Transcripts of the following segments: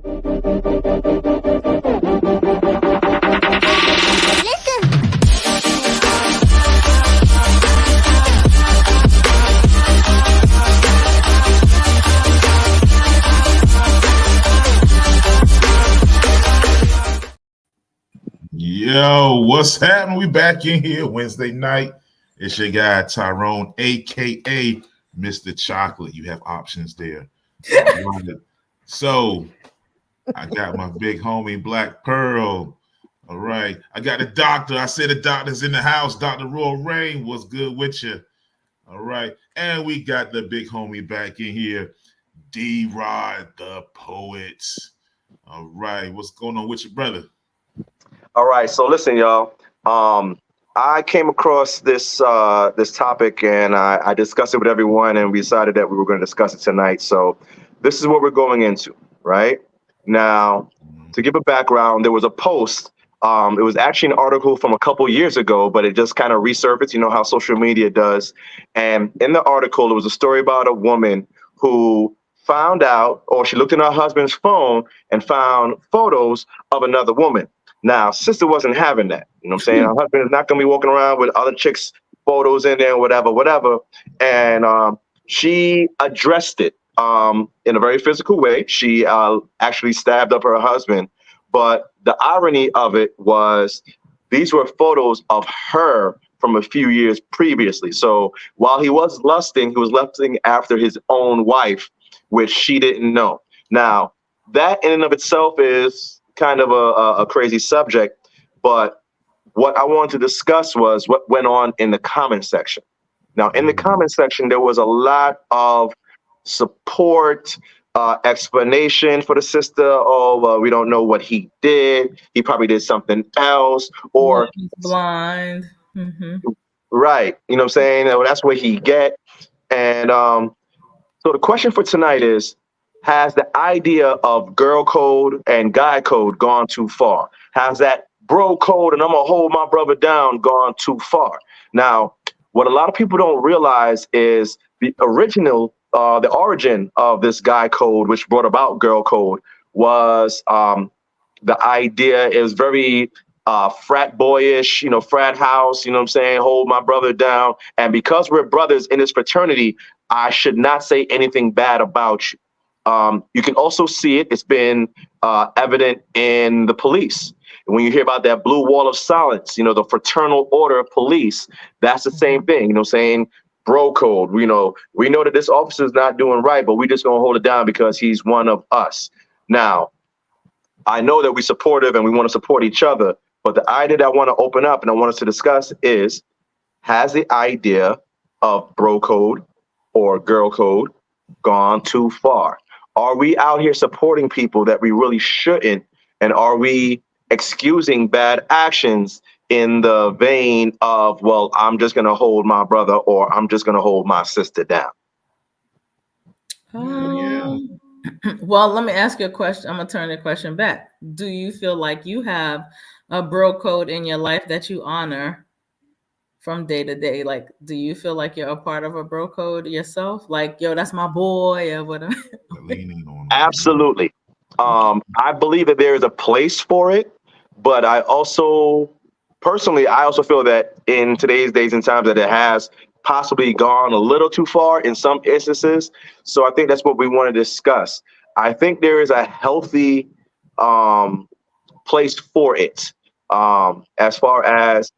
Yo, what's happening? We back in here Wednesday night. It's your guy Tyrone, aka Mr. Chocolate. You have options there. So I got my big homie Black Pearl. All right. I got the doctor. I said the doctor's in the house. Dr. Roy Rain, what's good with you? All right. And we got the big homie back in here, D-Rod the Poet. All right. What's going on with you, brother? All right, so listen, y'all. I came across this topic and I discussed it with everyone, and we decided that we were going to discuss it tonight. So this is what we're going into, right? Now, to give a background, there was a post. It was actually an article from a couple years ago, but it just kind of resurfaced. You know how social media does. And in the article, it was a story about a woman who found out, or she looked in her husband's phone and found photos of another woman. Now, sister wasn't having that. You know what I'm saying? Her husband is not going to be walking around with other chicks' photos in there, whatever. And she addressed it in a very physical way. She actually stabbed up her husband. But the irony of it was these were photos of her from a few years previously. So while he was lusting after his own wife, which she didn't know. Now, that in and of itself is kind of a crazy subject, but what I wanted to discuss was what went on in the comment section. Now, in the comment section, there was a lot of support, explanation for the sister. Oh, we don't know what he did. He probably did something else, or he's blind. Mm-hmm. Right. You know what I'm saying? Well, that's what he get. And so the question for tonight is, has the idea of girl code and guy code gone too far? Has that bro code and I'm gonna hold my brother down gone too far? Now, what a lot of people don't realize is the origin of this guy code, which brought about girl code, was the idea is very frat boyish, frat house, you know what I'm saying? Hold my brother down. And because we're brothers in this fraternity, I should not say anything bad about you. You can also see it. It's been evident in the police. When you hear about that blue wall of silence, the fraternal order of police, that's the same thing, saying bro code. We know that this officer is not doing right, but we just gonna hold it down because he's one of us. Now, I know that we're supportive and we want to support each other, but the idea that I want to open up and I want us to discuss is, has the idea of bro code or girl code gone too far? Are we out here supporting people that we really shouldn't? And are we excusing bad actions in the vein of, well, I'm just going to hold my brother or I'm just going to hold my sister down? Well, let me ask you a question. I'm going to turn the question back. Do you feel like you have a bro code in your life that you honor from day to day? Like, do you feel like you're a part of a bro code yourself? Like, yo, that's my boy or whatever. Absolutely. I believe that there is a place for it, but I also feel that in today's days and times that it has possibly gone a little too far in some instances. So I think that's what we want to discuss. I think there is a healthy place for it. As far as,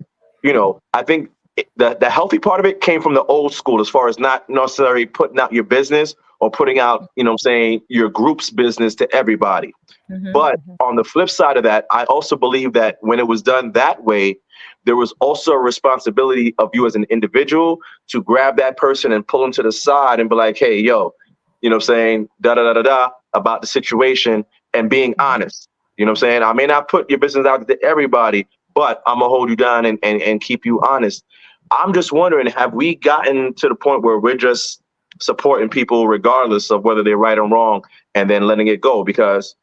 I think the healthy part of it came from the old school, as far as not necessarily putting out your business or putting out, your group's business to everybody. Mm-hmm. But on the flip side of that, I also believe that when it was done that way, there was also a responsibility of you as an individual to grab that person and pull them to the side and be like, hey, yo, da-da-da-da-da about the situation and being honest. You know what I'm saying? I may not put your business out to everybody, but I'm going to hold you down and keep you honest. I'm just wondering, have we gotten to the point where we're just supporting people regardless of whether they're right or wrong and then letting it go? Because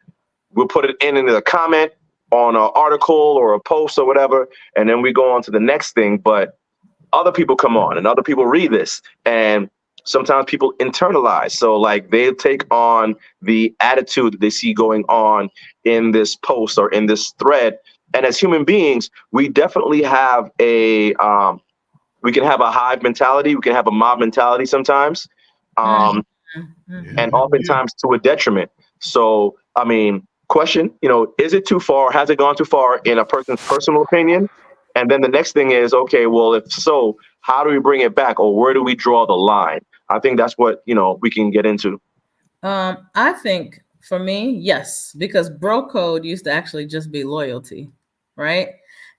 we'll put it in the comment on an article or a post or whatever, and then we go on to the next thing. But other people come on and other people read this, and sometimes people internalize. So like they take on the attitude that they see going on in this post or in this thread. And as human beings, we definitely have we can have a hive mentality. We can have a mob mentality sometimes. Mhm. And Yeah. oftentimes to a detriment. So, I mean, question, is it too far? Has it gone too far in a person's personal opinion? And then the next thing is, okay, well, if so, how do we bring it back, or where do we draw the line? I think that's what, we can get into. I think for me, yes, because bro code used to actually just be loyalty, right?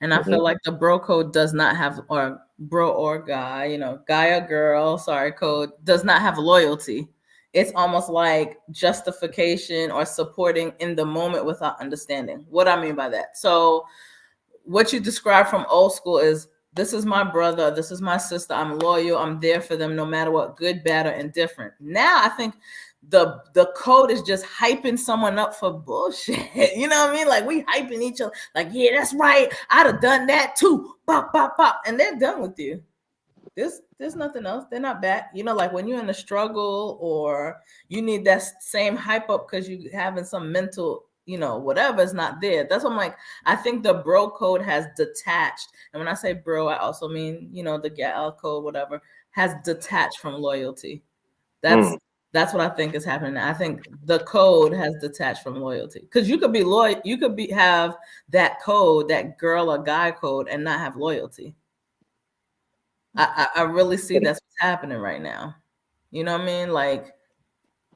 And I feel like the bro code does not have, or bro or guy, guy or girl, sorry, code does not have loyalty. It's almost like justification or supporting in the moment without understanding. What I mean by that. So, what you describe from old school is, this is my brother, this is my sister, I'm loyal, I'm there for them no matter what, good, bad, or indifferent. Now I think the code is just hyping someone up for bullshit. You know what I mean? Like, we hyping each other, like, yeah, that's right, I'd have done that too, pop pop pop, and they're done with you. There's nothing else. They're not back. Like when you're in a struggle or you need that same hype up because you having some mental, whatever is not there. That's what I'm like. I think the bro code has detached. And when I say bro, I also mean, the gal code, whatever, has detached from loyalty. That's what I think is happening. I think the code has detached from loyalty. Because you could be loyal, you could have that code, that girl or guy code, and not have loyalty. I really see that's what's happening right now. You know what I mean? Like,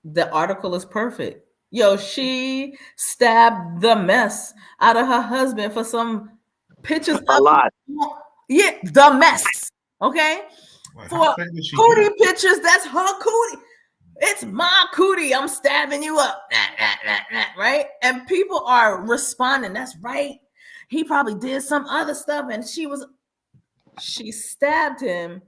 the article is perfect. Yo, she stabbed the mess out of her husband for some pictures A lot. Yeah, the mess. Okay? Like, For how fat did she cootie get? pictures, that's her cootie. It's my cootie. I'm stabbing you up. Right? And people are responding. That's right. He probably did some other stuff, and she stabbed him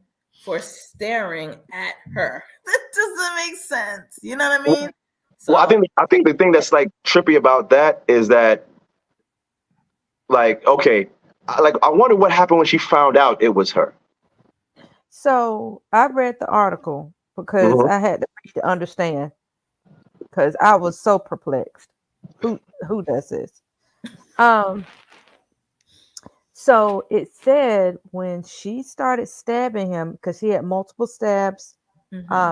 for staring at her. That doesn't make sense. You know what I mean? So, Well, I think the thing that's like trippy about that is that, like, okay, I wonder what happened when she found out it was her. So I read the article because I had to read to understand, because I was so perplexed. Who does this? So it said when she started stabbing him, because he had multiple stabs,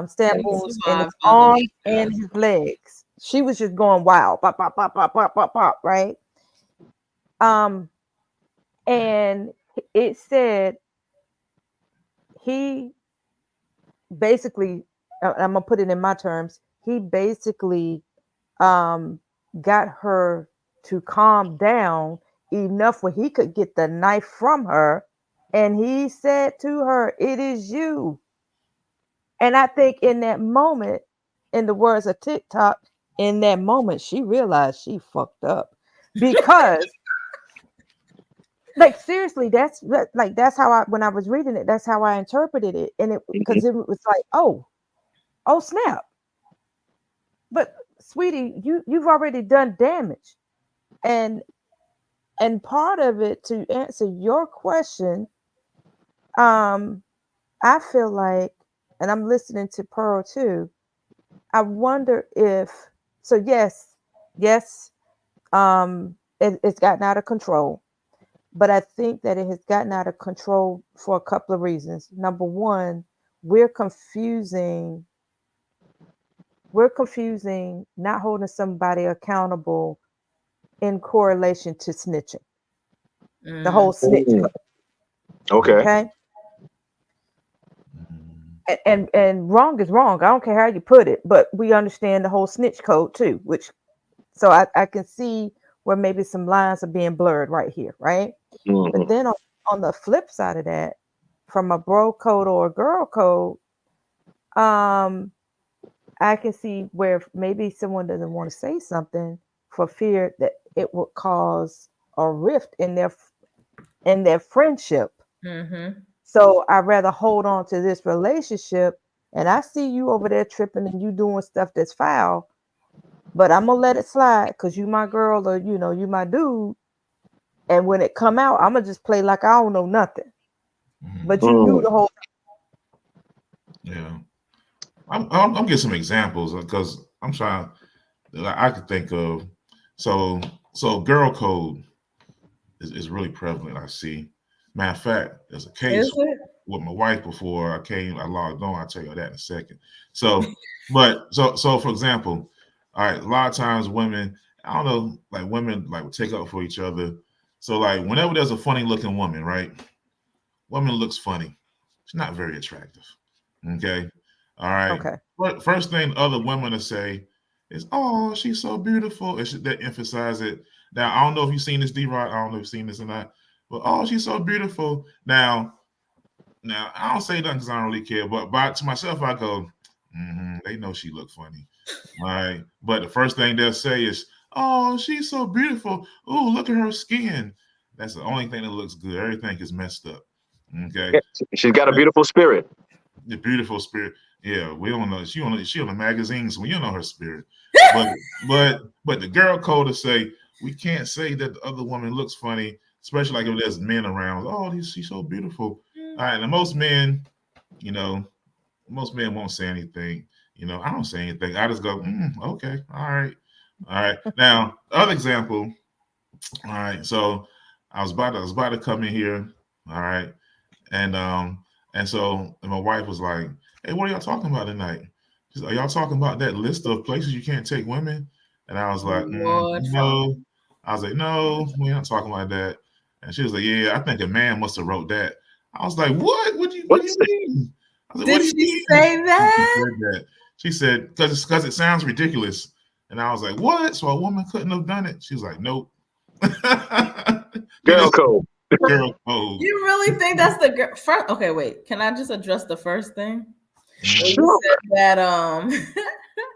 stab wounds in his arms and his legs. She was just going wild, pop, pop, pop, pop, pop, pop, pop, right? And it said he basically, I'm gonna put it in my terms, he basically got her to calm down enough where he could get the knife from her, and he said to her, "It is you." And I think in that moment, in the words of TikTok, in that moment, she realized she fucked up, because like, seriously, that's how when I was reading it, that's how I interpreted it. And because it was like, oh snap. But sweetie, you've already done damage. And part of it, to answer your question, I feel like, and I'm listening to Pearl too, I wonder if, so yes, it's gotten out of control. But I think that it has gotten out of control for a couple of reasons. Number one, we're confusing not holding somebody accountable in correlation to snitching. The whole snitch code. Okay. And wrong is wrong. I don't care how you put it, but we understand the whole snitch code too, so I can see where maybe some lines are being blurred right here, right? But then on the flip side of that, from a bro code or a girl code, I can see where maybe someone doesn't want to say something for fear that it will cause a rift in their friendship. So I'd rather hold on to this relationship, and I see you over there tripping and you doing stuff that's foul, but I'm gonna let it slide because you my girl, or you my dude. And when it come out, I'm gonna just play like I don't know nothing. But you knew the whole time. Yeah. I'm getting some examples because I'm trying that I could think of. So girl code is really prevalent. I see. Matter of fact, there's a case Is it? with my wife before I logged on. I'll tell you that in a second. So, so for example, all right, a lot of times women, I don't know, like women like will take up for each other. So like whenever there's a funny looking woman, right? Woman looks funny. She's not very attractive. Okay. All right. Okay. First thing other women to say is, "Oh, she's so beautiful." And they emphasize it. Now, I don't know if you've seen this, D-Rod. I don't know if you've seen this or not. But oh, she's so beautiful. Now I don't say nothing because I don't really care. But to myself, I go, they know she look funny. All right. But the first thing they'll say is, "Oh, she's so beautiful. Oh, look at her skin." That's the only thing that looks good. Everything is messed up. Okay. Yeah, she's got a beautiful spirit. The beautiful spirit. Yeah, we don't know. She on the magazine, so we don't know her spirit. But the girl code to say we can't say that the other woman looks funny, especially like if there's men around. Oh, she's so beautiful. All right, and most men won't say anything. I don't say anything. I just go, okay, all right. Now, other example. All right, so I was about to come in here. All right, and so my wife was like, "Hey, what are y'all talking about tonight?" She's like, "Are y'all talking about that list of places you can't take women?" And I was like, "No." I was like, "No, we're not talking about that." And she was like, "Yeah, I think a man must have wrote that." I was like, "What? What do you mean?" I was like, Did she say that? She said, because it sounds ridiculous. And I was like, "What? So a woman couldn't have done it?" She was like, "Nope." Girl code. Girl code. You really think that's the girl? First, okay, wait. Can I just address the first thing? Sure. You said that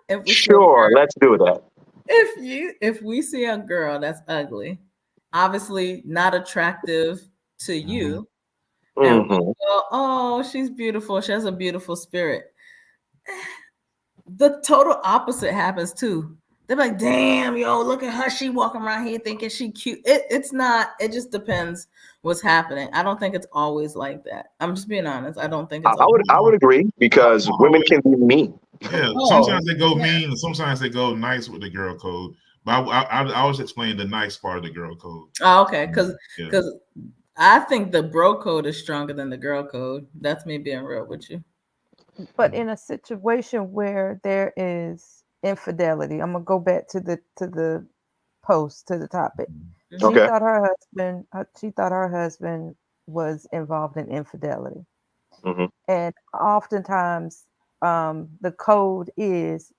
if we Sure, let's do that. if we see a girl that's ugly, obviously not attractive to you, and we go, "Oh, she's beautiful. She has a beautiful spirit." The total opposite happens too. They're like, "Damn, yo, look at her. She walking around here thinking she cute." It's not. It just depends what's happening. I don't think it's always like that. I'm just being honest. I don't think it's. I would agree because women can be mean. Yeah, sometimes they go mean, and sometimes they go nice with the girl code. But I always explain the nice part of the girl code. Oh, okay, because I think the bro code is stronger than the girl code. That's me being real with you. But in a situation where there is infidelity, I'm gonna go back to the post, to the topic. She Okay. thought her husband was involved in infidelity. And oftentimes the code is,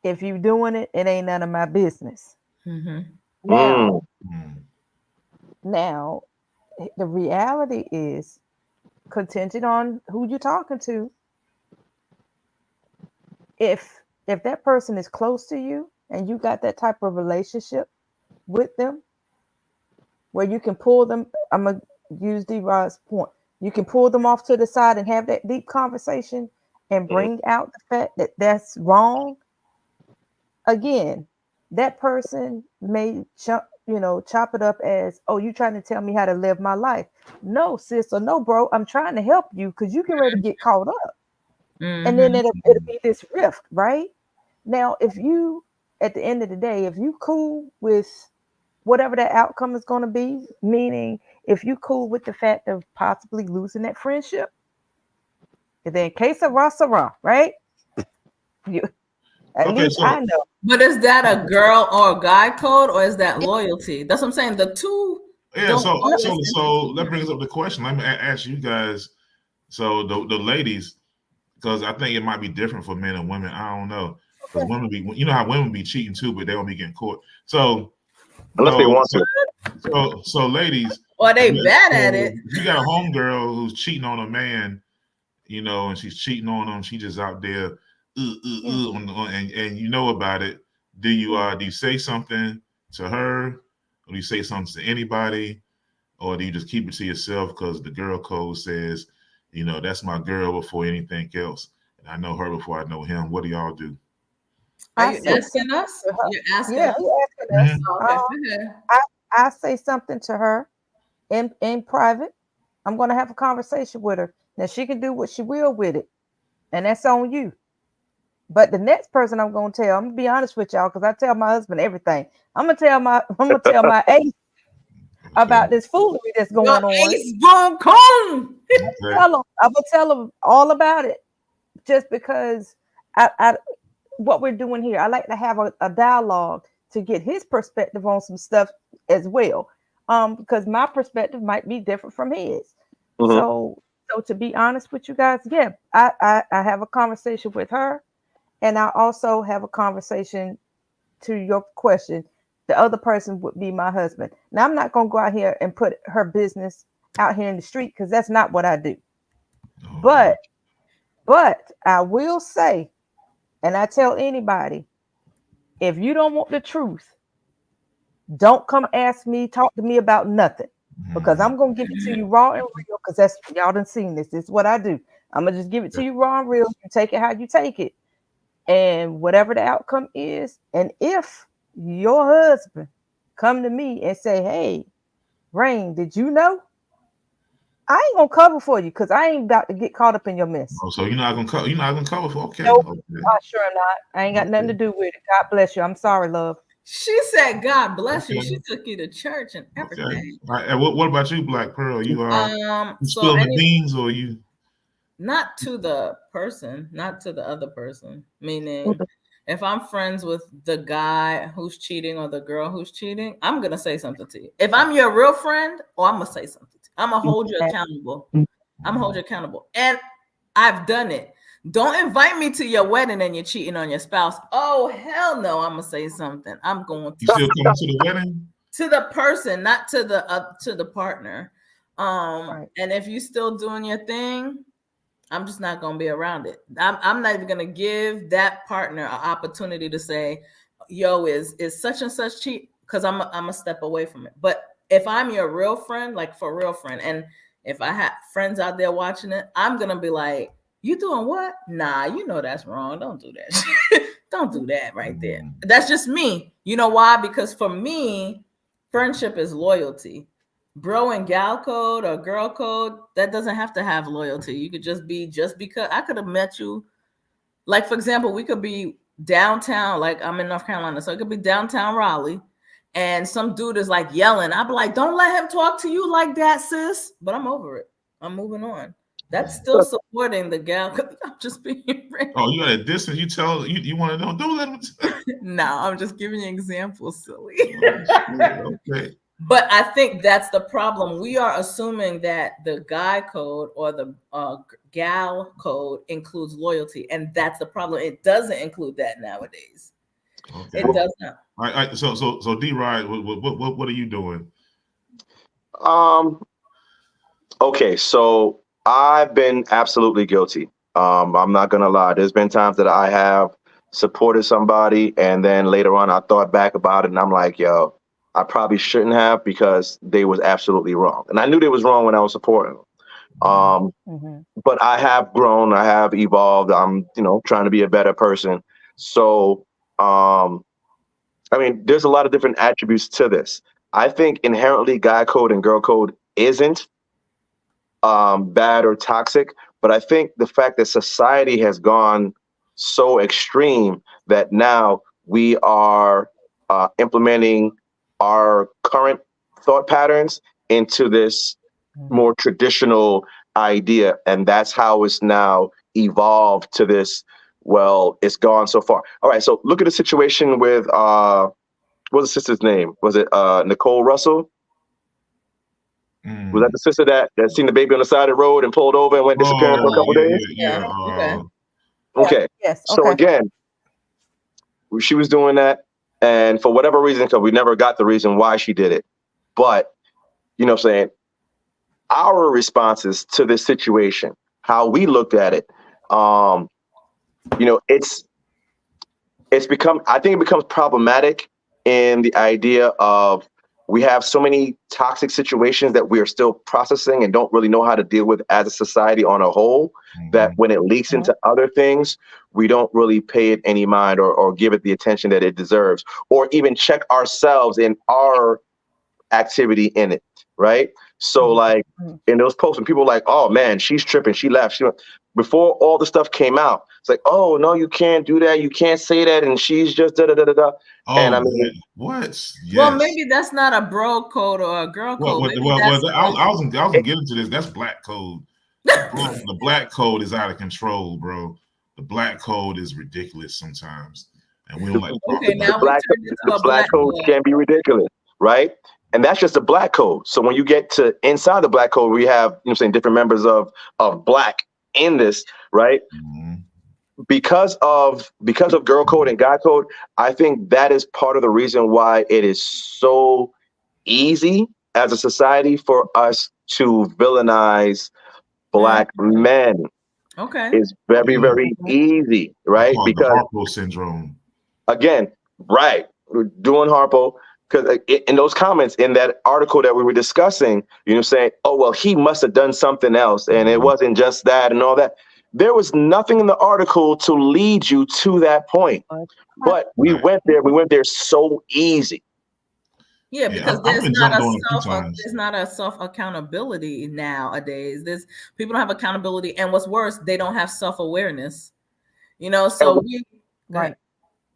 if you're doing it, it ain't none of my business. Now the reality is, contingent on who you're talking to, if that person is close to you and you got that type of relationship with them where you can pull them, I'm gonna use D-Rod's point, you can pull them off to the side and have that deep conversation and bring out the fact that that's wrong. Again, that person may chop it up as, "Oh, you trying to tell me how to live my life." No, sis, or no, bro, I'm trying to help you because you can ready to get caught up. And then it'll be this rift, right? Now, if you, at the end of the day, if you cool with whatever that outcome is going to be, meaning if you cool with the fact of possibly losing that friendship, then case of Sarah, right? At least I know. But is that a girl or a guy code, or is that loyalty? That's what I'm saying. The two. Yeah. So that brings up the question. Let me ask you guys. So the ladies, because I think it might be different for men and women. I don't know, because women how women be cheating too, but they don't be getting caught. So unless they want to. So ladies, or they bad at it. You got a homegirl who's cheating on a man, and she's cheating on him. She just out there, and you know about it. Do you say something to her, or do you say something to anybody, or do you just keep it to yourself because the girl code says, that's my girl before anything else, and I know her before I know him? What do y'all do? Are you asking us? You're asking us. You're asking us. I say something to her in private. I'm going to have a conversation with her. Now she can do what she will with it. and that's on you. But the next person I'm gonna tell, I'm gonna be honest with y'all, because I tell my husband everything. I'm gonna tell my ace about this foolery that's going Your on. ace boom coon. Okay. I'm gonna tell him all about it, just because what we're doing here. I like to have a dialogue to get his perspective on some stuff as well, because my perspective might be different from his. Mhm. So to be honest with you guys, yeah, I have a conversation with her, and I also have a conversation to your question. The other person would be my husband. Now, I'm not gonna go out here and put her business out here in the street, because that's not what I do. But I will say, and I tell anybody, if you don't want the truth, don't come talk to me about nothing, because I'm gonna give it to you raw and real, because that's, y'all done seen this. This is what I do. I'm gonna just give it to you raw and real. You take it how you take it, and whatever the outcome is. And if your husband come to me and say, "Hey, Rain, did you know?" I ain't gonna cover for you, because I ain't about to get caught up in your mess. Oh, so you're not gonna cover. You're not gonna cover for. Okay. Nope. Okay. I sure not. I ain't got nothing to do with it. God bless you. I'm sorry, love. She said, "God bless you." Okay. She took you to church and everything. Okay. All right. And what about you, Black Pearl? You you So spilling the beans, or you? not to the person, not to the other person. Meaning, if I'm friends with the guy who's cheating or the girl who's cheating, I'm gonna say something to you. If I'm your real friend, I'm gonna say something to you. I'm gonna hold you accountable. I'm gonna hold you accountable. And I've done it. Don't invite me to your wedding and you're cheating on your spouse. Oh, hell no. I'm gonna say something. I'm going to. You still coming to the wedding? To the person, not to the partner. Right. And if you still doing your thing, I'm just not gonna be around it. I'm not even gonna give that partner an opportunity to say, "Yo, is such and such cheat?" Because I'm a step away from it. But if I'm your real friend, like for real friend, and if I have friends out there watching it, I'm gonna be like, "You doing what? Nah, you know that's wrong. Don't do that. Don't do that right there." That's just me. You know why? Because for me, friendship is loyalty. Bro and gal code or girl code, that doesn't have to have loyalty. You could just because I could have met you. Like, for example, we could be downtown, like I'm in North Carolina, so it could be downtown Raleigh, and some dude is like yelling. I'd be like, "Don't let him talk to you like that, sis." But I'm over it. I'm moving on. That's still supporting the gal. I'm just being real. Oh, you at a distance. You tell you want to know. Don't let him. No, I'm just giving you examples, silly. Okay. But I think that's the problem. We are assuming that the guy code or the gal code includes loyalty, and that's the problem. It doesn't include that nowadays. Okay. It does not. All right. So D-Ride, what are you doing? Okay, so I've been absolutely guilty. I'm not gonna lie. There's been times that I have supported somebody, and then later on I thought back about it, and I'm like, yo, I probably shouldn't have, because they was absolutely wrong. And I knew they was wrong when I was supporting them. But I have grown, I have evolved. I'm, trying to be a better person. So, I mean, there's a lot of different attributes to this. I think inherently guy code and girl code isn't bad or toxic, but I think the fact that society has gone so extreme that now we are implementing our current thought patterns into this more traditional idea, and that's how it's now evolved to this. Well, it's gone so far. All right, so look at the situation with what was the sister's name? Was it Nicole Russell? Was that the sister that seen the baby on the side of the road and pulled over and went disappearing for a couple days? Yeah. Okay. Yes. So again, she was doing that, and for whatever reason, because we never got the reason why she did it, but our responses to this situation, how we looked at it, it's become, I think it becomes problematic in the idea of we have so many toxic situations that we are still processing and don't really know how to deal with as a society on a whole, that when it leaks into other things, we don't really pay it any mind or give it the attention that it deserves, or even check ourselves in our activity in it, right? So like in those posts, and people were like, oh man, she's tripping, she left. Before all the stuff came out, it's like, oh no, you can't do that, you can't say that, and she's just da da da da da. Oh, and I mean, what? Yes. Well, maybe that's not a bro code or a girl code. I was gonna get into this. That's black code. The black code is out of control, bro. The black code is ridiculous sometimes, and we don't like. Okay, now the black code can be ridiculous, right? And that's just the black code. So when you get to inside the black code, we have, different members of black in this, right? Mm-hmm. Because of girl code and guy code, I think that is part of the reason why it is so easy as a society for us to villainize black men. Okay. It's very, very easy, right? Because Harpo syndrome. Again, right. We're doing Harpo. Because in those comments in that article that we were discussing, saying, oh, well, he must have done something else. And it wasn't just that and all that. There was nothing in the article to lead you to that point. But we went there so easy. Yeah, because there's not a self accountability nowadays. People don't have accountability. And what's worse, they don't have self-awareness. So right.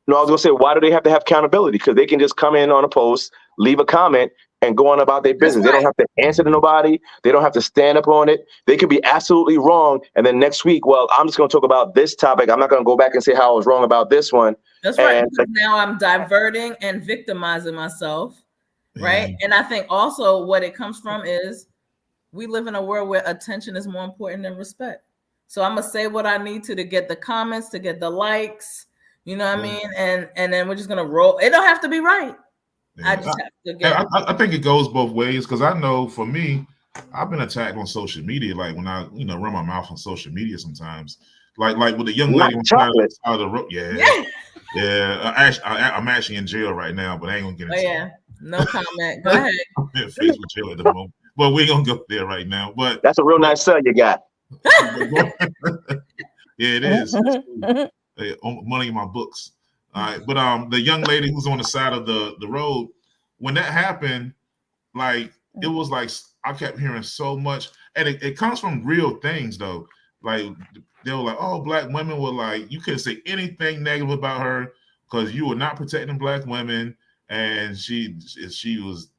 No, I was gonna say, why do they have to have accountability? Because they can just come in on a post, leave a comment, and go on about their business. They don't have to answer to nobody. They don't have to stand up on it. They could be absolutely wrong, and then next week, well, I'm just gonna talk about this topic. I'm not gonna go back and say how I was wrong about this one. That's right. Because now I'm diverting and victimizing myself, right? And I think also what it comes from is we live in a world where attention is more important than respect. So I'm gonna say what I need to get the comments, to get the likes. You know what I mean? And then we're just gonna roll. It don't have to be right. Yeah. I just have to get I think it goes both ways, because I know for me, I've been attacked on social media. Like when I, run my mouth on social media sometimes. Like with the young lady on the side of the road. Yeah. I'm actually in jail right now, but I ain't gonna get into it. No comment. Go ahead. I'm in faced with jail at the moment. But we ain't gonna go there right now. But that's a real nice cell you got. Yeah, it is. Money in my books. All right. But the young lady who's on the side of the road, when that happened, like it was like I kept hearing so much, and it comes from real things though. Like they were like, oh, black women were like, you couldn't say anything negative about her because you were not protecting black women, and she was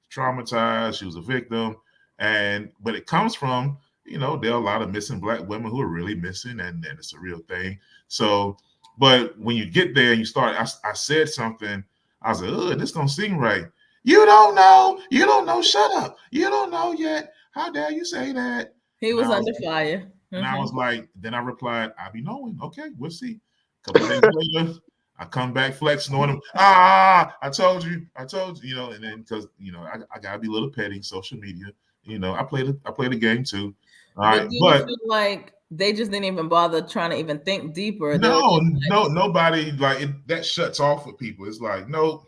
traumatized, she was a victim, but it comes from, there are a lot of missing black women who are really missing, and it's a real thing. So, but when you get there and you start, I said something, I was like, oh, this don't seem right. You don't know, shut up. You don't know yet. How dare you say that? He was under fire. And I was like, then I replied, I'll be knowing. Okay, we'll see. A couple days later, I come back flexing on him. I told you, and then because, I gotta be a little petty, social media. I play the game too. All right, but feel like they just didn't even bother trying to even think deeper. No, nobody like it, that shuts off with people. It's like, no,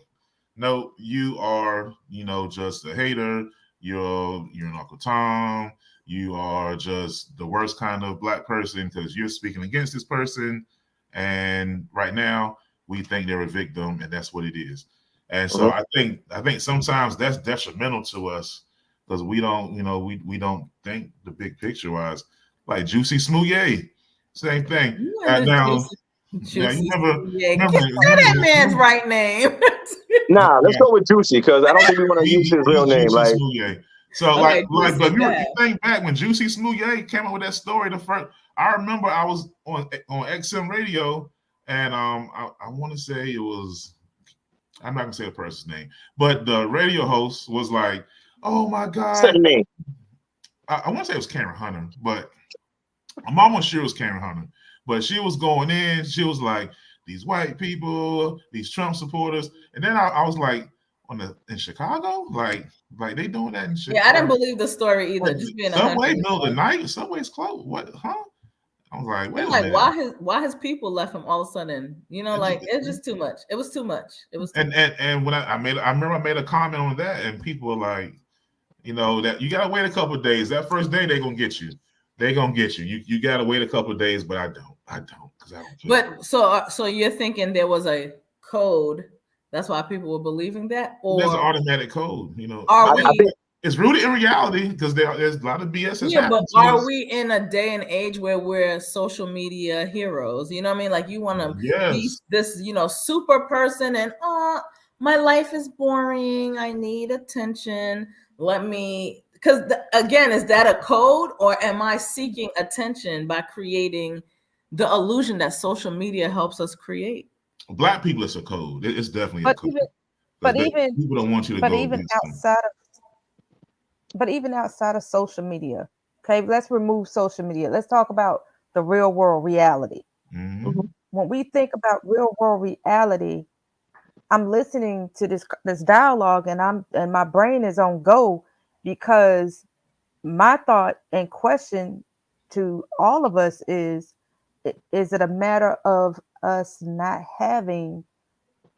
you are, just a hater. You're an Uncle Tom. You are just the worst kind of black person because you're speaking against this person. And right now, we think they're a victim, and that's what it is. And so I think sometimes that's detrimental to us. Because we don't, we don't think the big picture wise. Like Juicy Smouye, same thing. Now, you never say that man's right name. Nah, let's go with Juicy because I don't think we want to use his real name. Like, so but you think back when Juicy Smouye came up with that story. I remember I was on XM radio, and I want to say it was, I'm not gonna say the person's name, but the radio host was like, oh my God. Say the name. I want to say it was Karen Hunter, but I'm almost sure it was Karen Hunter. But she was going in, she was like, these white people, these Trump supporters. And then I was like, in Chicago? Like they doing that in Chicago? Yeah, I didn't believe the story either. Just being Subway, middle of the night, Subway's closed. What, huh? I was like, wait a minute. Why his people left him all of a sudden? It's just too much. It was too much. It was and when I remember I made a comment on that, and people were like, that you gotta wait a couple of days. That first day they're gonna get you. They're gonna get you. You gotta wait a couple of days, but I don't because I don't care. But so you're thinking there was a code. That's why people were believing that, or there's an automatic code. It's rooted in reality because there's a lot of BS that's Yeah, but happened to are us. we in a day and age where we're social media heroes? You know what I mean? Like you want to be Yes. this, super person and my life is boring. I need attention. Because again, is that a code or am I seeking attention by creating the illusion that social media helps us create? Black people, it's a code. It's definitely a But code. People don't want you to but go even against them. outside of social media, okay, let's remove social media. Let's talk about the real world reality. Mm-hmm. When we think about real world reality, I'm listening to this dialogue and my brain is on go because my thought and question to all of us is it a matter of us not having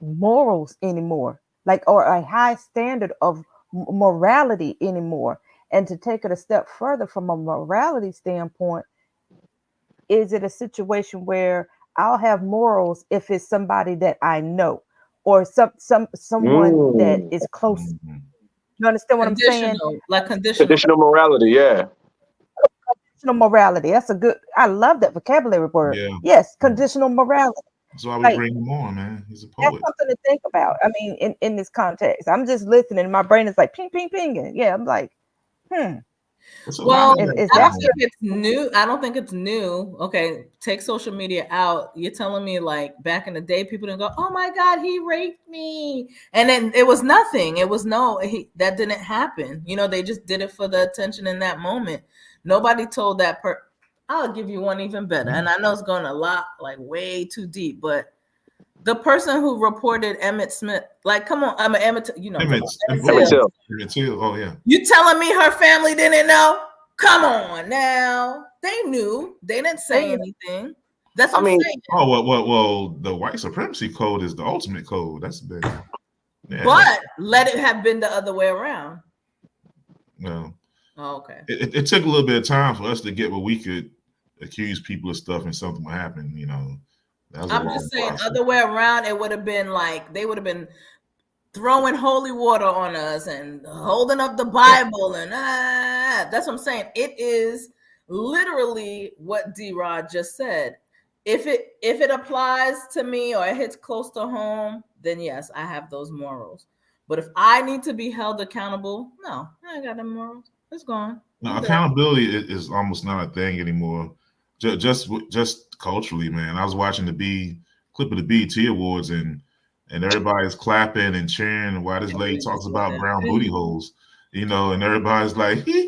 morals anymore, like, or a high standard of morality anymore? And to take it a step further from a morality standpoint, is it a situation where I'll have morals if it's somebody that I know or someone that is close? Mm-hmm. You understand what I'm saying? Conditional morality, yeah. Conditional morality. That's a good. I love that vocabulary word. Yeah. Yes, conditional morality. That's why we Like, bring him on, man. He's a that's poet. something to think about. I mean, in this context, I'm just listening. My brain is like ping, ping, pinging. Yeah, I'm like, Well, Is I that don't think it's new. I don't think it's new. Okay, take social media out. You're telling me like back in the day, people didn't go, "Oh my God, he raped me," and then it was nothing. It was that didn't happen. They just did it for the attention in that moment. Nobody told that I'll give you one even better, and I know it's going a lot like way too deep, but the person who reported Emmett Smith, like, come on, Emmett, Emmett Till. Emmett Till. Oh yeah. You telling me her family didn't know? Come on now. They knew. They didn't say anything. That's what I'm saying. Oh, well, the white supremacy code is the ultimate code. That's big. Yeah. But let it have been the other way around. No. Oh, okay. It took a little bit of time for us to get where we could accuse people of stuff and something would happen, I'm just saying, other way around, it would have been like they would have been throwing holy water on us and holding up the Bible and that's what I'm saying. It is literally what D-Rod just said. If it applies to me or it hits close to home, then yes, I have those morals. But if I need to be held accountable, no, I ain't got no morals. It's gone. No, accountability is almost not a thing anymore. Just culturally, man. I was watching the clip of the BET Awards and everybody's clapping and cheering while this lady talks about brown booty holes, and everybody's like, yay,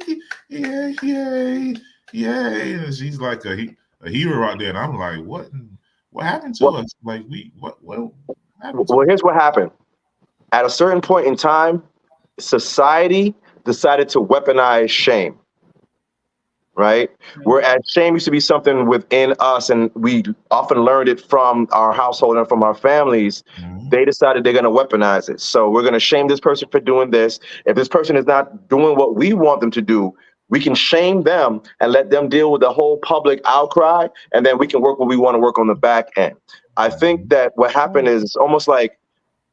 yay, yay, and she's like a hero out there, and I'm like, what happened to us? Like, what happened? Well, here's what happened. At a certain point in time, society decided to weaponize shame. Right? Whereas shame used to be something within us, and we often learned it from our household and from our families. They decided they're going to weaponize it. So we're going to shame this person for doing this. If this person is not doing what we want them to do, we can shame them and let them deal with the whole public outcry, and then we can work what we want to work on the back end. I think that what happened is it's almost like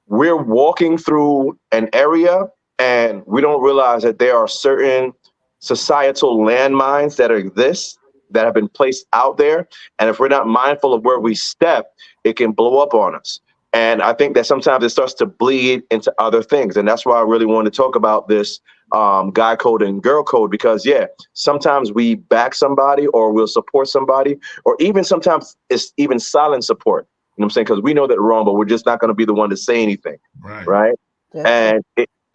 we're walking through an area and we don't realize that there are certain societal landmines that exist, that have been placed out there. And if we're not mindful of where we step, it can blow up on us. And I think that sometimes it starts to bleed into other things. And that's why I really wanted to talk about this guy code and girl code, because sometimes we back somebody or we'll support somebody, or even sometimes it's even silent support. You know what I'm saying? Because we know that we're wrong, but we're just not going to be the one to say anything. Right. And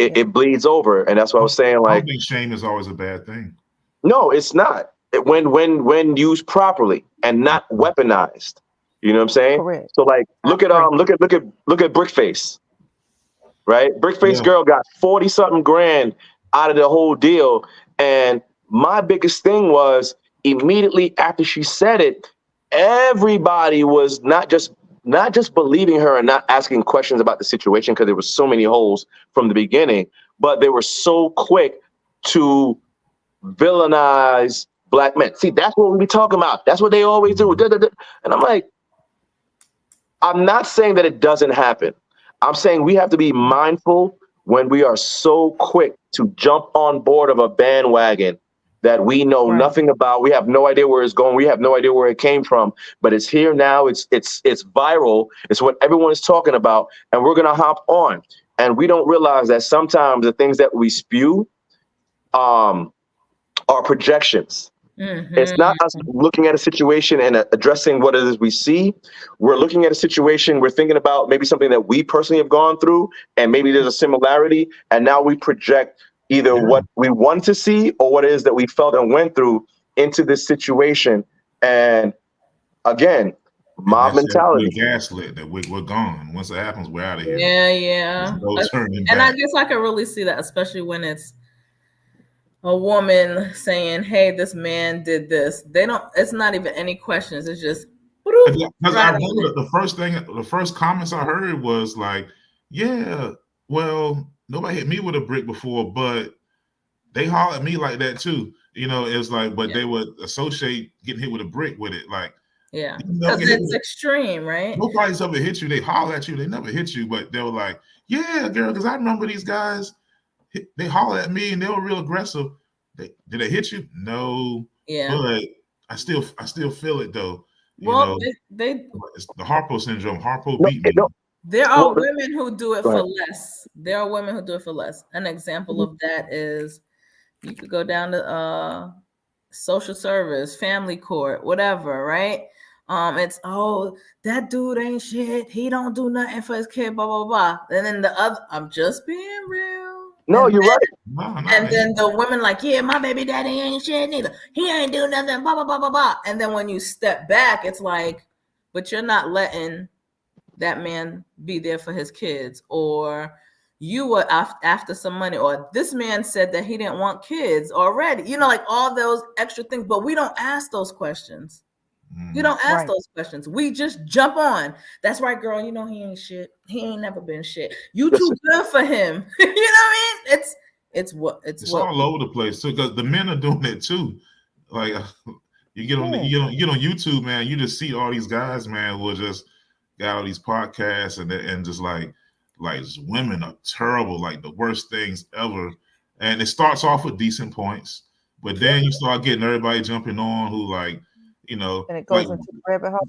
it bleeds over. And that's what I was saying. Like, I think shame is always a bad thing. No, it's not. When used properly and not weaponized. You know what I'm saying? Correct. So like, look at Brickface. Right? Brickface girl got 40-something grand out of the whole deal. And my biggest thing was immediately after she said it, everybody was not just believing her and not asking questions about the situation because there were so many holes from the beginning, but they were so quick to villainize black men. See, that's what we be talking about. That's what they always do. And I'm like, I'm not saying that it doesn't happen. I'm saying we have to be mindful when we are so quick to jump on board of a bandwagon that we know Right. nothing about. We have no idea where it's going. We have no idea where it came from, but it's here now. It's viral. It's what everyone is talking about, and we're gonna hop on. And we don't realize that sometimes the things that we spew are projections. It's not us looking at a situation and addressing what it is we see. We're looking at a situation, we're thinking about maybe something that we personally have gone through, and maybe there's a similarity, and now we project either what we want to see or what it is that we felt and went through into this situation. And again, mob mentality. We're gaslit that we're gone. Once it happens, we're out of here. Yeah. There's no turning And I back. guess I could really see that, especially when it's a woman saying, "Hey, this man did this." It's not even any questions. It's just Because I right remember the first comments I heard was like, "Yeah, well, nobody hit me with a brick before, but they holler at me like that too." You know, it's like, but they would associate getting hit with a brick with it. Like, yeah, you never because get hit it's with- extreme, right? nobody's ever hit you. They holler at you. They never hit you, but they were like, "Yeah, girl," because I remember these guys. They holler at me and they were real aggressive. Did they hit you? No. Yeah. But I still feel it though. Well, It's the Harpo syndrome. Harpo No, beat me. no. there are Well, women who do it go for ahead. less. There are women who do it for less. An example of that is you could go down to social service, family court, whatever, right? It's that dude ain't shit. He don't do nothing for his kid, blah blah blah. And then the other, I'm just being real. No, And you're right. No, And then the women like, yeah, my baby daddy ain't shit neither. He ain't do nothing, blah, blah, blah, blah, blah. And then when you step back, it's like, but you're not letting that man be there for his kids, or you were after some money, or this man said that he didn't want kids already. You know, like all those extra things, but we don't ask those questions. We don't ask Right. those questions. We just jump on. That's right, girl. You know he ain't shit. He ain't never been shit. You too good for him. You know what I mean? It's It's all over the place too, because the men are doing it too. Like you get on YouTube, man. You just see all these guys, man, who are just got all these podcasts and just like just women are terrible, like the worst things ever. And it starts off with decent points, but then you start getting everybody jumping on who like, you know, And it goes like, into the rabbit hole.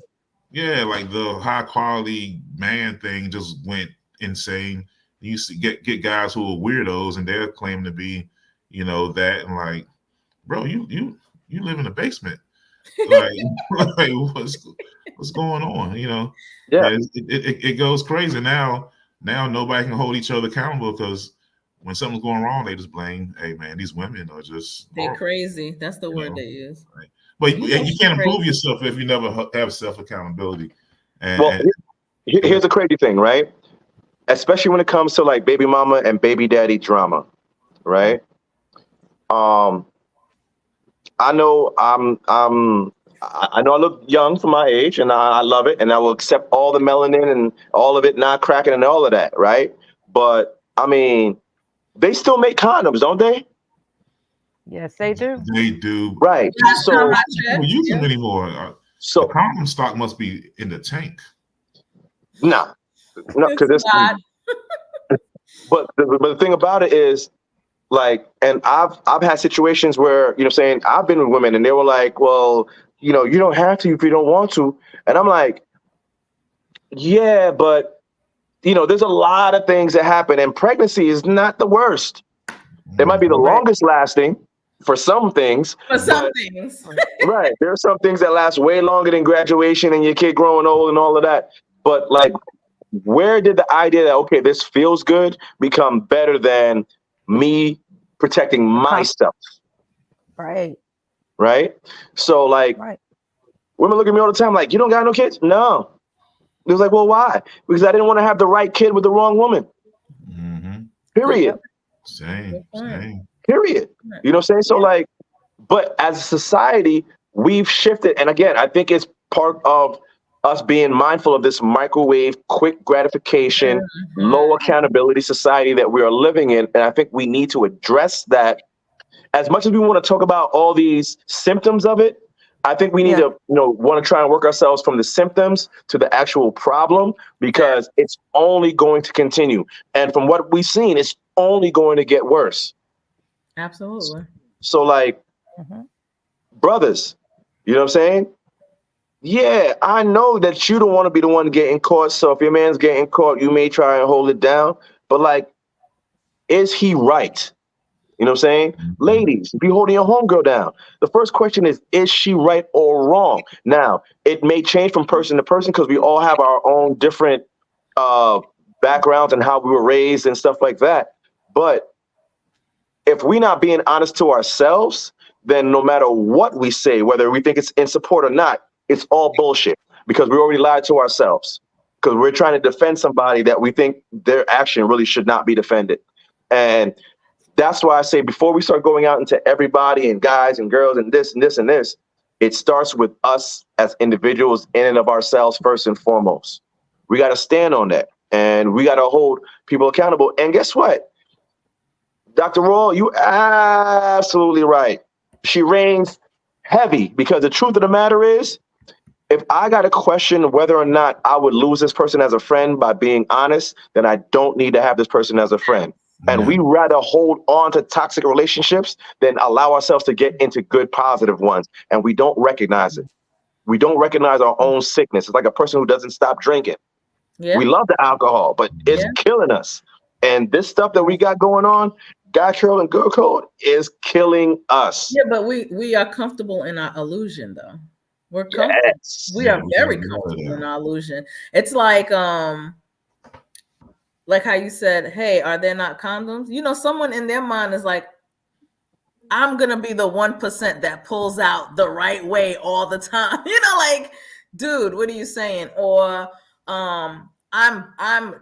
yeah, like the high quality man thing just went insane. You used to get guys who are weirdos and they're claiming to be, you know, that, and like, bro, you live in a basement. Like, like what's going on? You know, Yeah. It goes crazy now. Now nobody can hold each other accountable because when something's going wrong, they just blame, hey man, these women are just they're horrible. crazy. That's the You word know, they use. right. But you can't improve Crazy. yourself if you never have self accountability. Well, here's the crazy thing, right? Especially when it comes to like baby mama and baby daddy drama, right? I know I know I look young for my age, and I love it, and I will accept all the melanin and all of it not cracking and all of that, right? But I mean, they still make condoms, don't they? Yes, they do. They do. Right. Last So, time I They don't checked, use them yeah. anymore. The so condom stock must be in the tank. nah, no, because It's this. not. But the thing about it is, like, and I've had situations where, you know, saying I've been with women and they were like, well, you know, you don't have to if you don't want to, and I'm like, yeah, but you know, there's a lot of things that happen, and pregnancy is not the worst. It might be the Right. longest lasting for some things. For some but- things. Right. There are some things that last way longer than graduation and your kid growing old and all of that. But like, where did the idea that, okay, this feels good become better than me protecting myself? Right. Right. So like, Right. women look at me all the time like, you don't got no kids? No. It was like, well, why? Because I didn't want to have the right kid with the wrong woman. Mm-hmm. Period. Same. Period. You know what I'm saying? So like, but as a society, we've shifted. And again, I think it's part of us being mindful of this microwave, quick gratification, low accountability society that we are living in. And I think we need to address that. As much as we want to talk about all these symptoms of it, I think we need to, you know, want to try and work ourselves from the symptoms to the actual problem, because it's only going to continue. And from what we've seen, it's only going to get worse. Absolutely. So like, Mhm. brothers, you know what I'm saying? Yeah, I know that you don't want to be the one getting caught. So if your man's getting caught, you may try and hold it down. But like, is he right? You know what I'm saying? Ladies, if you're holding your homegirl down, the first question is she right or wrong? Now, it may change from person to person because we all have our own different backgrounds and how we were raised and stuff like that. But if we're not being honest to ourselves, then no matter what we say, whether we think it's in support or not, it's all bullshit because we already lied to ourselves because we're trying to defend somebody that we think their action really should not be defended. And that's why I say before we start going out into everybody and guys and girls and this and this and this, it starts with us as individuals in and of ourselves first and foremost. We got to stand on that and we got to hold people accountable. And guess what? Dr. Roll, you absolutely right. She reigns heavy because the truth of the matter is, if I got to question whether or not I would lose this person as a friend by being honest, then I don't need to have this person as a friend. And we rather hold on to toxic relationships than allow ourselves to get into good, positive ones. And we don't recognize it. We don't recognize our own sickness. It's like a person who doesn't stop drinking. Yeah. We love the alcohol, but it's killing us. And this stuff that we got going on, guy code and girl code, is killing us. Yeah, but we are comfortable in our illusion, though. We're comfortable. Yes. We are very comfortable in our illusion. It's like how you said, hey, are there not condoms? You know, someone in their mind is like, I'm gonna be the 1% that pulls out the right way all the time. You know, like, dude, what are you saying? Or I'm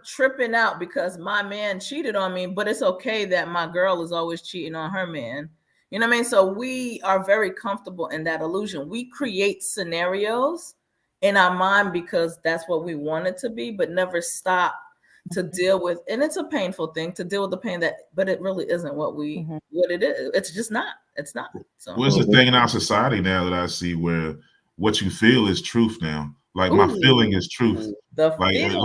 tripping out because my man cheated on me, but it's okay that my girl is always cheating on her man. You know what I mean? So we are very comfortable in that illusion. We create scenarios in our mind because that's what we want it to be, but never stop to deal with. And it's a painful thing to deal with the pain but it really isn't what it is. It's just not. It's not. So what's the thing in our society now that I see where what you feel is truth now? Like my feeling is truth. The feelings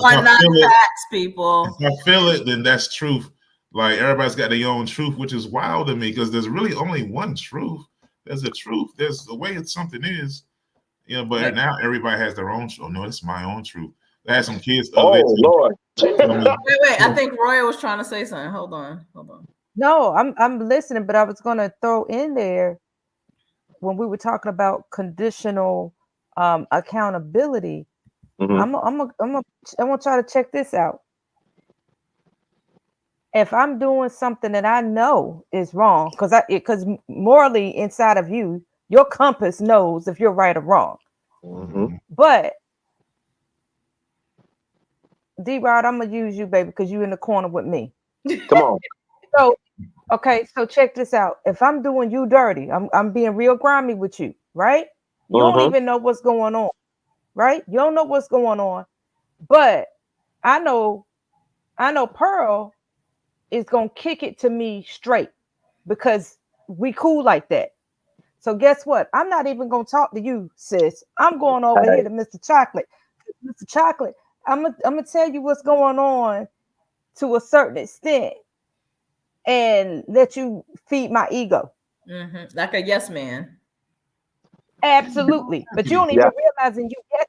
are not facts, people. If I feel it, then that's truth. Like everybody's got their own truth, which is wild to me because there's really only one truth. There's a truth. There's the way something is. You know, but now everybody has their own. Oh no, it's my own truth. I had some kids. Oh Lord! Wait! I think Roy was trying to say something. Hold on. No, I'm listening, but I was gonna throw in there when we were talking about conditional accountability. I'm gonna try to check this out. If I'm doing something that I know is wrong, because morally inside of you, your compass knows if you're right or wrong. But D-Rod, I'm gonna use you, baby, because you're in the corner with me. Come on. So check this out. If I'm doing you dirty, I'm being real grimy with you, right? You don't even know what's going on, right? You don't know what's going on, but I know Pearl is gonna kick it to me straight because we cool like that. So guess what? I'm not even gonna talk to you, sis. I'm going over here to Mr. Chocolate. Mr. Chocolate, I'm gonna tell you what's going on to a certain extent and let you feed my ego. Like a yes man. Absolutely. But you don't even realizing you get.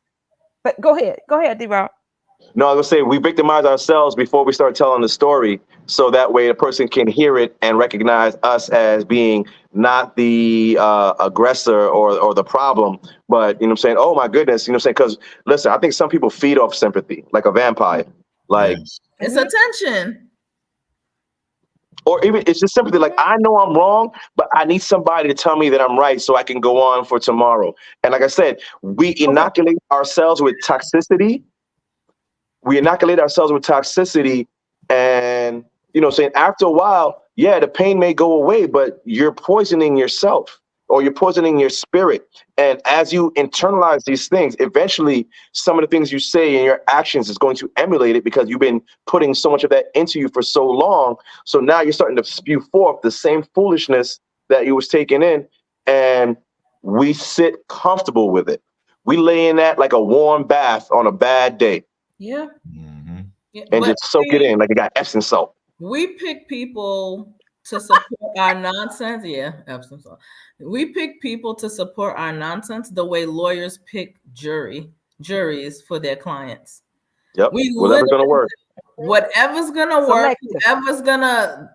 But go ahead, D-Rob. No, I was gonna say we victimize ourselves before we start telling the story, so that way the person can hear it and recognize us as being not the aggressor or the problem, but you know what I'm saying. Oh my goodness, you know what I'm saying? Because listen, I think some people feed off sympathy like a vampire, like it's attention. Or even it's just sympathy. Like, I know I'm wrong, but I need somebody to tell me that I'm right so I can go on for tomorrow. And like I said, we inoculate ourselves with toxicity. And, you know, saying after a while, the pain may go away, but you're poisoning yourself or you're poisoning your spirit. And as you internalize these things, eventually some of the things you say and your actions is going to emulate it because you've been putting so much of that into you for so long. So now you're starting to spew forth the same foolishness that you was taking in, and we sit comfortable with it. We lay in that like a warm bath on a bad day. Yeah. And just soak it in like it got Epsom salt. We pick people to support our nonsense. Yeah, absolutely. We pick people to support our nonsense the way lawyers pick juries for their clients. Yep. We Whatever's gonna work. whatever's gonna work, Selective. whoever's gonna,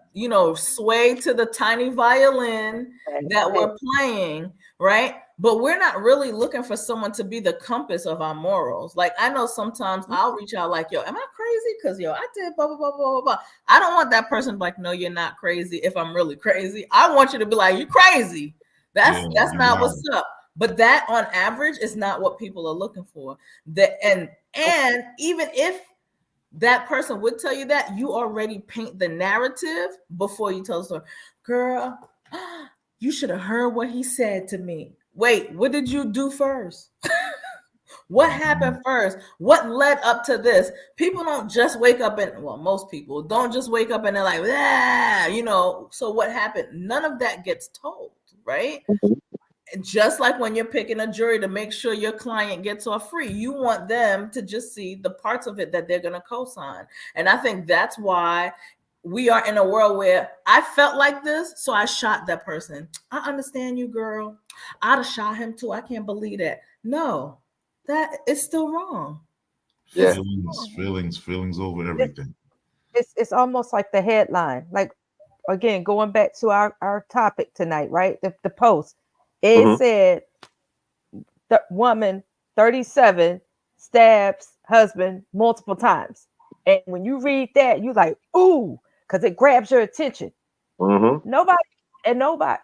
sway to the tiny violin that we're playing, right? But we're not really looking for someone to be the compass of our morals. Like, I know sometimes I'll reach out like, yo, am I crazy? Because I did blah, blah, blah, blah, blah, blah. I don't want that person to be like, no, you're not crazy if I'm really crazy. I want you to be like, you're crazy. That's not what's up. But that on average is not what people are looking for. And even if that person would tell you that, you already paint the narrative before you tell the story. Girl, you should have heard what he said to me. Wait, what did you do first? What happened first? What led up to this? People don't just wake up most people don't just wake up and they're like, so what happened? None of that gets told, right? Just like when you're picking a jury to make sure your client gets off free, you want them to just see the parts of it that they're going to co-sign. And I think that's why we are in a world where I felt like this, so I shot that person. I understand you, girl. I'd have shot him too. I can't believe that. No, that is still wrong. Yeah. Feelings over everything. It's almost like the headline. Like, again, going back to our topic tonight, right? The post. It said, the woman 37 stabs husband multiple times. And when you read that, you like, ooh, because it grabs your attention. Nobody,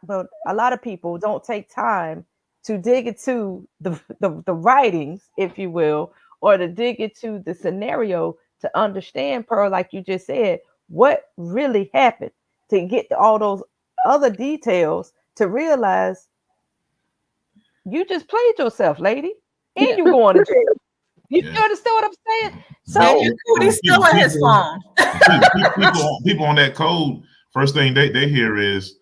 but a lot of people don't take time to dig into the writings, if you will, or to dig into the scenario to understand, Pearl, like you just said, what really happened, to get all those other details to realize you just played yourself, lady, and you going to jail. You understand what I'm saying? So he's still on his phone. people on that code, first thing they hear is,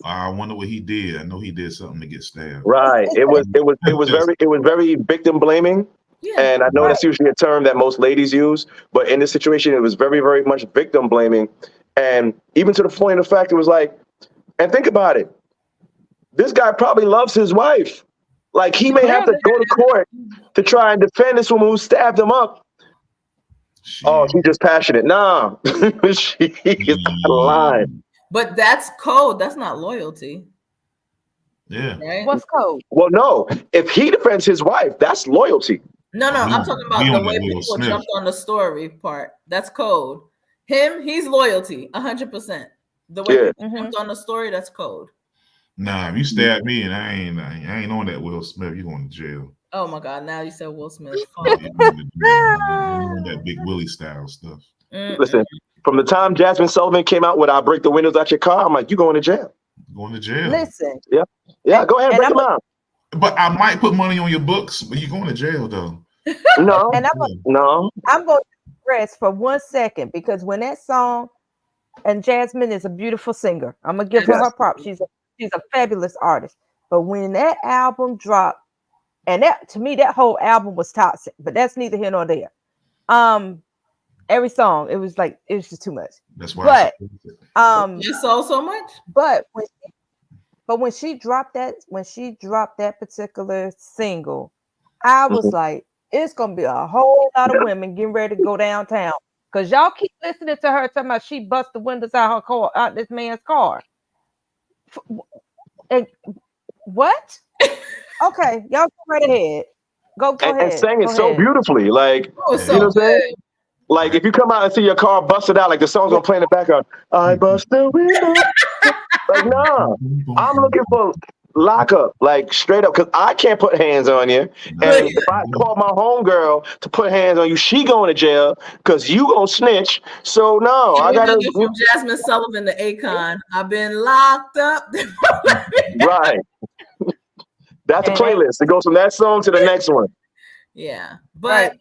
I wonder what he did. I know he did something to get stabbed. Right. It was very victim blaming. Yeah. And I know that's usually a term that most ladies use, but in this situation, it was very, very much victim blaming. And even to the point of the fact, it was like, and think about it, this guy probably loves his wife. Like, he may have to go to court to try and defend this woman who stabbed him up. She's just passionate. Nah, she is lying. But that's code. That's not loyalty. Yeah. Right? What's code? Well, no. If he defends his wife, that's loyalty. No. I'm talking about the way people jumped on the story part. That's code. Him, he's loyalty, 100%. The way people jumped on the story, that's code. Nah, if you stab me and I ain't on that Will Smith, you going to jail. Oh my God! Now you said Will Smith. That Big Willie style stuff. Listen, from the time Jasmine Sullivan came out with "I'll break the windows out your car," I'm like, you going to jail? Going to jail. Listen. Yeah. Go ahead, break them out. But I might put money on your books, but you're going to jail though. No, and I'm going to rest for 1 second, because when that song, and Jasmine is a beautiful singer. I'm gonna give her props. She's a fabulous artist. But when that album dropped, and that, to me, that whole album was toxic, but that's neither here nor there. Every song, it was just too much. That's why. But you saw so much. But when she dropped that particular single, I was like, it's gonna be a whole lot of women getting ready to go downtown, because y'all keep listening to her talking about she bust the windows out her car, out this man's car. And what? Okay, y'all go right ahead. Go ahead. And sang it so beautifully. Like, you know what I'm saying? Like, if you come out and see your car busted out, like the song's gonna play in the background, I bust the window. Like, nah, I'm looking for lockup, like straight up, because I can't put hands on you. And if I call my homegirl to put hands on you, she going to jail because you gonna snitch. So no, I gotta get from Jasmine Sullivan to Akon. I've been locked up. Right. That's a playlist. It goes from that song to the next one. Yeah, but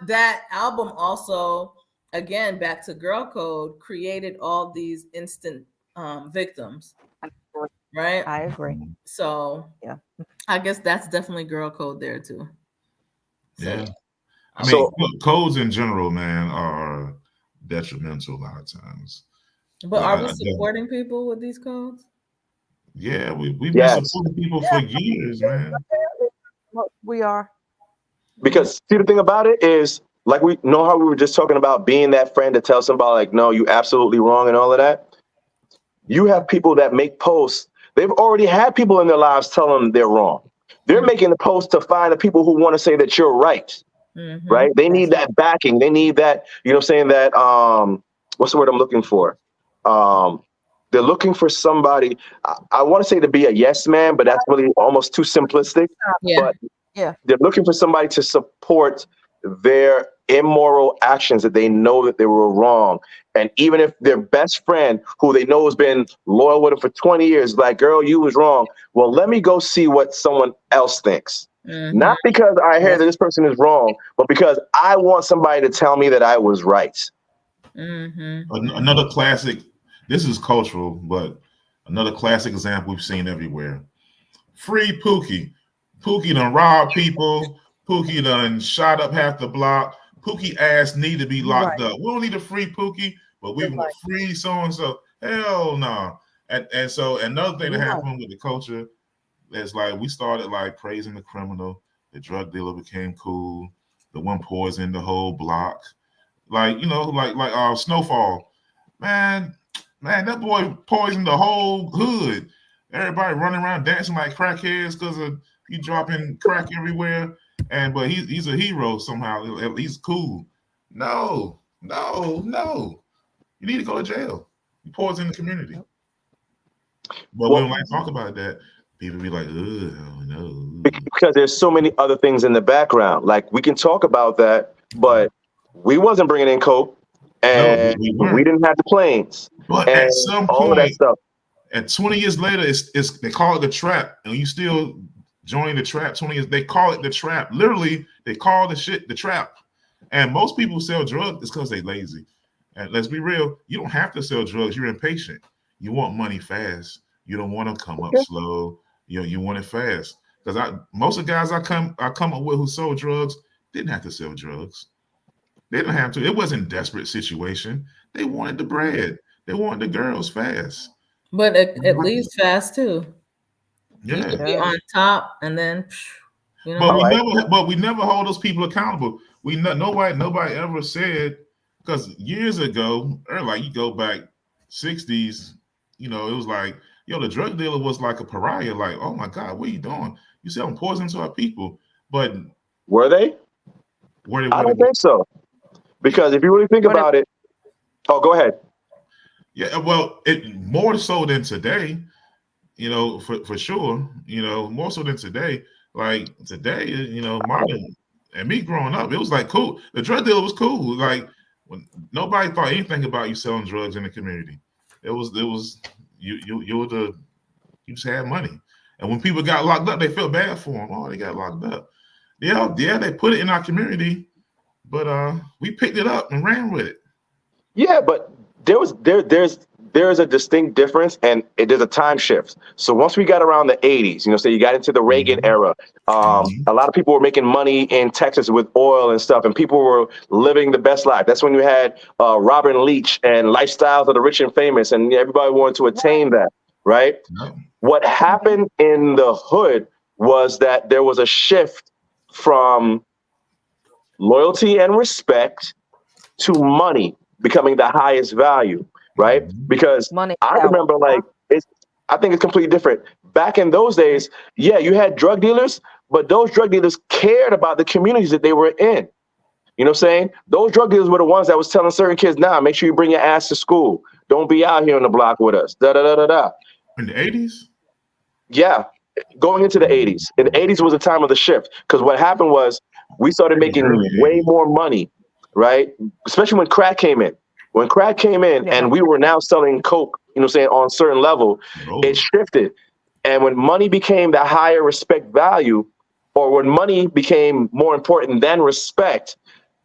that album also, again, back to Girl Code, created all these instant victims. Right? I agree. So yeah, I guess that's definitely Girl Code there too. So, yeah. I mean, codes in general, man, are detrimental a lot of times. But are we I supporting people with these codes? yeah, we've been Yes, supporting people for years, man. We are. because see, the thing about it is, like, we know how we were just talking about being that friend to tell somebody like, no, you absolutely wrong and all of that. You have people that make posts. They've already had people in their lives tell them they're wrong. They're making the post to find the people who want to say that you're right. Right? They need that backing. They need that, you know what I'm saying, that what's the word I'm looking for? They're looking for somebody, I want to say to be a yes man, but that's really almost too simplistic. Yeah. But Yeah. they're looking for somebody to support their immoral actions that they know that they were wrong. And even if their best friend, who they know has been loyal with them for 20 years, like, girl, you was wrong. Well, let me go see what someone else thinks. Not because I hear that this person is wrong, but because I want somebody to tell me that I was right. Another classic, this is cultural, but another classic example we've seen everywhere. Free Pookie. Pookie done robbed people. Pookie done shot up half the block. Pookie ass need to be locked up. We don't need a free Pookie, but we want free so-and-so. Hell no. And so another thing that happened with the culture is, like, we started like praising the criminal. The drug dealer became cool. The one poisoned the whole block. Like, you know, like Snowfall. Man, that boy poisoned the whole hood. Everybody running around dancing like crackheads because of he dropping crack everywhere. But he's a hero somehow. He's cool. No. You need to go to jail. You poison the community. But when I talk about that, people be like, oh no. Because there's so many other things in the background. Like, we can talk about that, but we wasn't bringing in coke, and we didn't have the planes. But and at some all point, of that stuff. And 20 years later, it's they call it the trap, and you still join the trap. 20 years, they call it the trap. Literally, they call the shit the trap. And most people sell drugs because they lazy. And let's be real, you don't have to sell drugs. You're impatient. You want money fast. You don't want to come up slow. You want it fast. Because most of the guys I come up with who sold drugs didn't have to sell drugs. They didn't have to. It wasn't a desperate situation. They wanted the bread. They wanted the girls fast. But at least fast too. Yeah. You should be on top, and then you know. But we never hold those people accountable. Nobody ever said, because years ago, or like you go back 60s, you know, it was like, yo, the drug dealer was like a pariah. Like, oh my God, what are you doing? You selling poison to our people. But were they? I don't think so. Because if you really think about it, go ahead. Yeah, well, it more so than today, you know, for sure, you know, more so than today. Like today, you know, Martin and me growing up, it was like cool. The drug dealer was cool. Like, when nobody thought anything about you selling drugs in the community. It was you just had money. And when people got locked up, they felt bad for them. Oh, they got locked up. Yeah, they put it in our community, but we picked it up and ran with it. Yeah, but there's a distinct difference, and there's a time shift. So once we got around the 80s, you know, so you got into the Reagan era, a lot of people were making money in Texas with oil and stuff, and people were living the best life. That's when you had Robin Leach and Lifestyles of the Rich and Famous, and everybody wanted to attain that, right? No. What happened in the hood was that there was a shift from loyalty and respect to money becoming the highest value, right? Because money, I remember, like, I think it's completely different. Back in those days, yeah, you had drug dealers, but those drug dealers cared about the communities that they were in. You know what I'm saying? Those drug dealers were the ones that was telling certain kids, nah, make sure you bring your ass to school. Don't be out here on the block with us. Da da da da da. In the 80s? Yeah, going into the 80s. In the 80s was the time of the shift, because what happened was we started making way more money, right? Especially when crack came in. When crack came in and we were now selling coke, you know what I'm saying, on a certain level, it shifted. And when money became the higher respect value, or when money became more important than respect,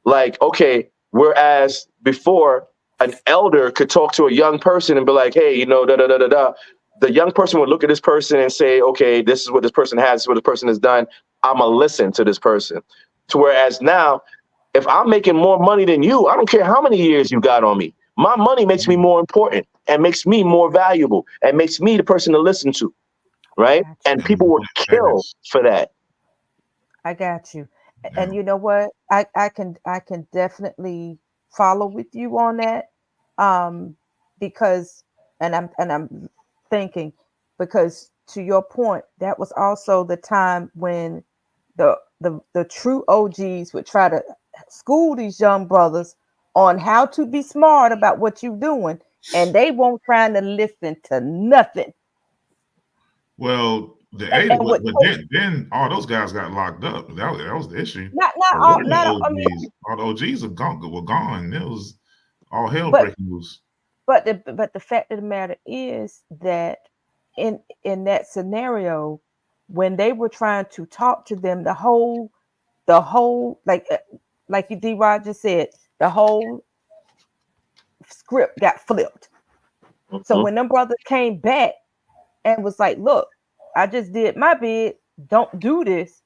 like, okay, whereas before an elder could talk to a young person and be like, hey, you know, da da da da da. The young person would look at this person and say, okay, this is what this person has, this is what this person has done. I'm going to listen to this person. To whereas now, if I'm making more money than you, I don't care how many years you got on me. My money makes me more important. and makes me more valuable and makes me the person to listen to, right? Gotcha. And people would kill for that. I got you. Yeah. And you know what? I can definitely follow with you on that. Because I'm thinking, because to your point, that was also the time when the true OGs would try to school these young brothers on how to be smart about what you're doing, and they won't trying to listen to nothing. Well, the And, 80, and but what then all those guys got locked up. That was the issue. not There all, were no not OGs. I mean, All the OGs were gone. It was all hell but breaking loose. but the fact of the matter is that in that scenario, when they were trying to talk to them, the whole like D. Roger said, the whole script got flipped. So Mhm. when them brothers came back and was like, look, I just did my bid, don't do this.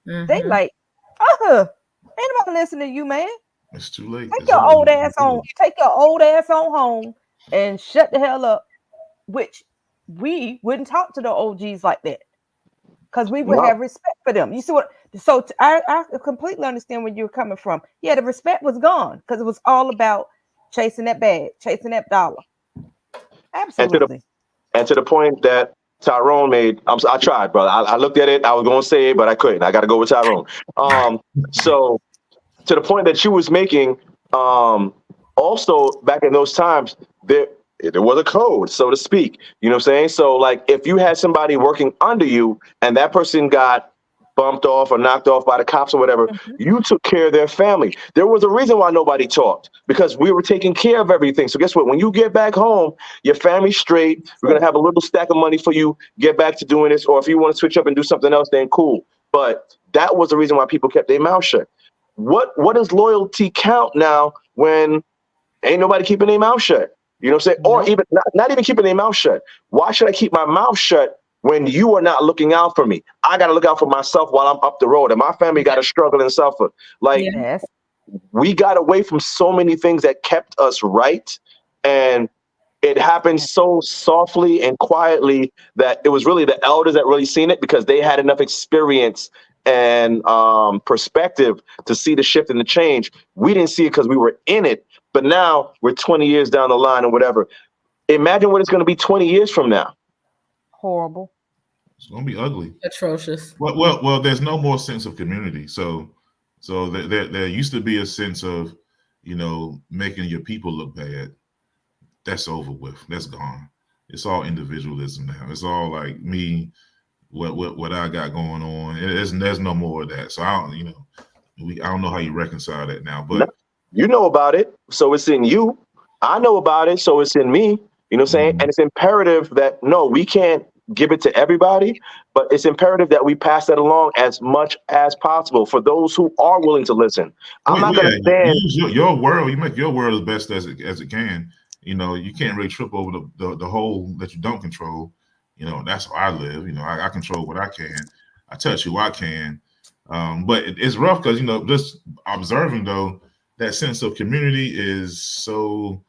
They Mhm. like, ain't nobody listening to you, man. It's too late. Take It's your over. old ass on, take your old ass on home and shut the hell up. Which we wouldn't talk to the OGs like that, because we would No. have respect for them. You see what? So I completely understand where you're coming from. Yeah, the respect was gone because it was all about chasing that bag, chasing that dollar. Absolutely. And to the point that Tyrone made, I tried, brother. I looked at it. I was going to say it, but I couldn't. I got to go with Tyrone. So to the point that you was making, also back in those times, there was a code, so to speak. You know what I'm saying? So like if you had somebody working under you and that person got bumped off or knocked off by the cops or whatever, you took care of their family. There was a reason why nobody talked, because we were taking care of everything. So guess what? When you get back home, your family's straight. We're going to have a little stack of money for you. Get back to doing this. Or if you want to switch up and do something else, then cool. But that was the reason why people kept their mouth shut. What does loyalty count now when ain't nobody keeping their mouth shut? You know what I'm saying? Or even not even keeping their mouth shut. Why should I keep my mouth shut when you are not looking out for me? I got to look out for myself while I'm up the road, and my family got to struggle and suffer. Like, Yes. we got away from so many things that kept us right, and it happened so softly and quietly that it was really the elders that really seen it, because they had enough experience and perspective to see the shift and the change. We didn't see it because we were in it, but now we're 20 years down the line or whatever. Imagine what it's going to be 20 years from now. Horrible. It's gonna be ugly. Atrocious. Well. There's no more sense of community. So there used to be a sense of, making your people look bad. That's over with. That's gone. It's all individualism now. It's all like me, what I got going on. There's no more of that. So I don't know how you reconcile that now. But you know about it, so it's in you. I know about it, so it's in me. You know what I'm saying? And it's imperative that no, we can't give it to everybody, but it's imperative that we pass that along as much as possible for those who are willing to listen. I'm not going to stand. Use your world. You make your world as best as it can. You can't really trip over the hole that you don't control. That's how I live. I control what I can. I touch who I can. But it's rough because, just observing, though, that sense of community is so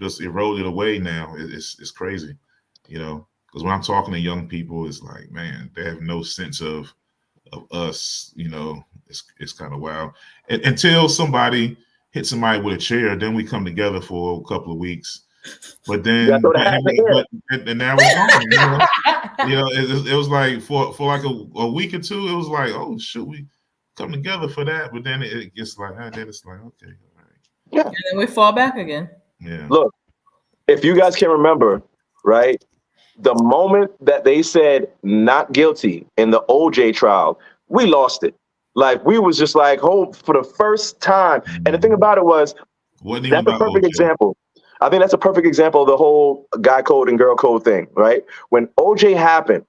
just eroded away now. It's crazy, because when I'm talking to young people, it's like, man, they have no sense of us. It's kind of wild. Until somebody hits somebody with a chair, then we come together for a couple of weeks. But then, and now we're gone. It was like for like a week or two, it was like, oh, should we come together for that? But then it gets like, then it's like, okay, all right. Yeah. And then we fall back again. Yeah. Look, if you guys can remember, right, the moment that they said not guilty in the OJ trial, we lost it. Like, we was just like, oh, for the first time. And the thing about it was, that's a perfect example. I think that's a perfect example of the whole guy code and girl code thing, right? When OJ happened,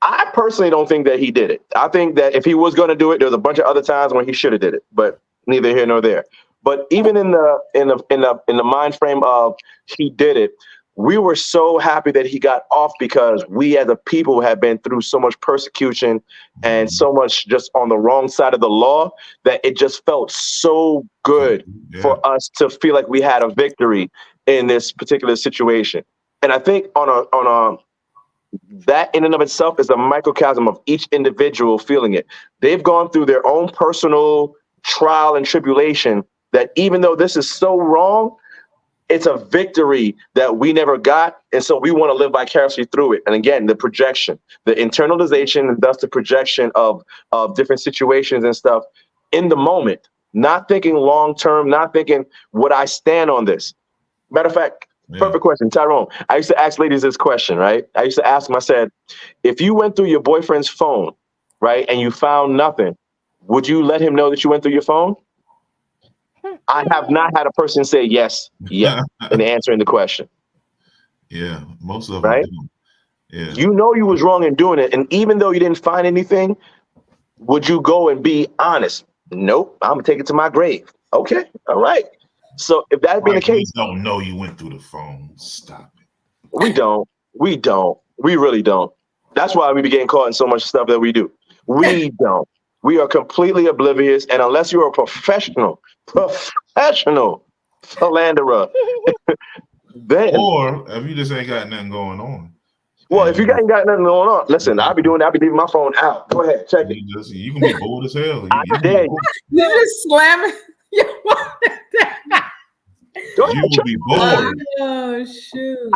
I personally don't think that he did it. I think that if he was going to do it, there was a bunch of other times when he should have did it, but neither here nor there. But even in the mind frame of he did it, we were so happy that he got off, because we as a people had been through so much persecution and so much just on the wrong side of the law that it just felt so good for us to feel like we had a victory. in this particular situation. And I think on a that in and of itself is a microcosm of each individual feeling it. They've gone through their own personal trial and tribulation that even though this is so wrong, it's a victory that we never got. And so we want to live vicariously through it. And again, the projection, the internalization, and thus the projection of different situations and stuff in the moment, not thinking long-term, not thinking, would I stand on this? Matter of fact, perfect question, Tyrone. I used to ask ladies this question, right? I used to ask them, I said, if you went through your boyfriend's phone, right, and you found nothing, would you let him know that you went through your phone? I have not had a person say yes in answering the question. Yeah, most of them right? do. Yeah. You know you was wrong in doing it, and even though you didn't find anything, would you go and be honest? Nope, I'm gonna take it to my grave. Okay, all right. So if that being the case, we don't know you went through the phone. Stop it. We don't. We really don't. That's why we be getting caught in so much stuff that we do. We don't. We are completely oblivious, and unless you're a professional philanderer, then or if you just ain't got nothing going on. Well, if you ain't got nothing going on, listen, I'll be doing that. I'll be leaving my phone out. Go ahead, check it. You can be bold as hell. I dare you. You just slam it. Go ahead, You will be bored. Oh shoot!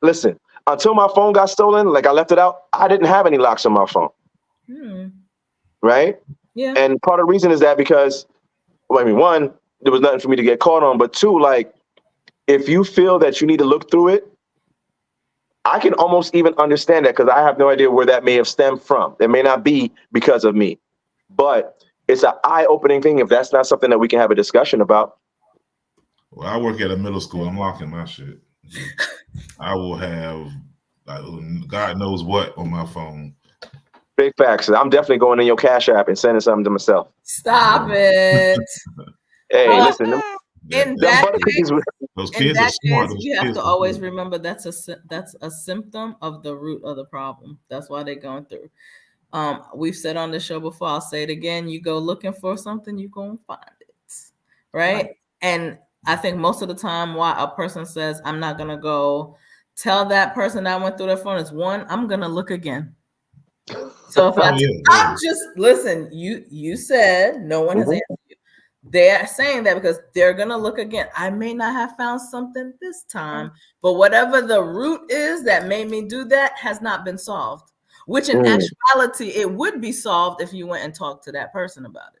Listen, until my phone got stolen, like I left it out, I didn't have any locks on my phone. Right? Yeah. And part of the reason is that because, well, I mean, one, there was nothing for me to get caught on, but two, like, if you feel that you need to look through it, I can almost even understand that because I have no idea where that may have stemmed from. It may not be because of me, but it's an eye-opening thing if that's not something that we can have a discussion about. Well, I work at a middle school. I'm locking my shit. I will have God knows what on my phone. Big facts. I'm definitely going in your Cash App and sending something to myself. Stop it. Hey, listen. In that case, those kids are smart. You have to always remember that's a symptom of the root of the problem. That's why they're going through. We've said on the show before, I'll say it again. You go looking for something, you're going to find it. Right? And I think most of the time why a person says, I'm not going to go tell that person that I went through their phone is one, I'm going to look again. So if I'm just listen, you said no one has answered you. They're saying that because they're gonna look again. I may not have found something this time, but whatever the root is that made me do that has not been solved. Which in actuality, it would be solved if you went and talked to that person about it.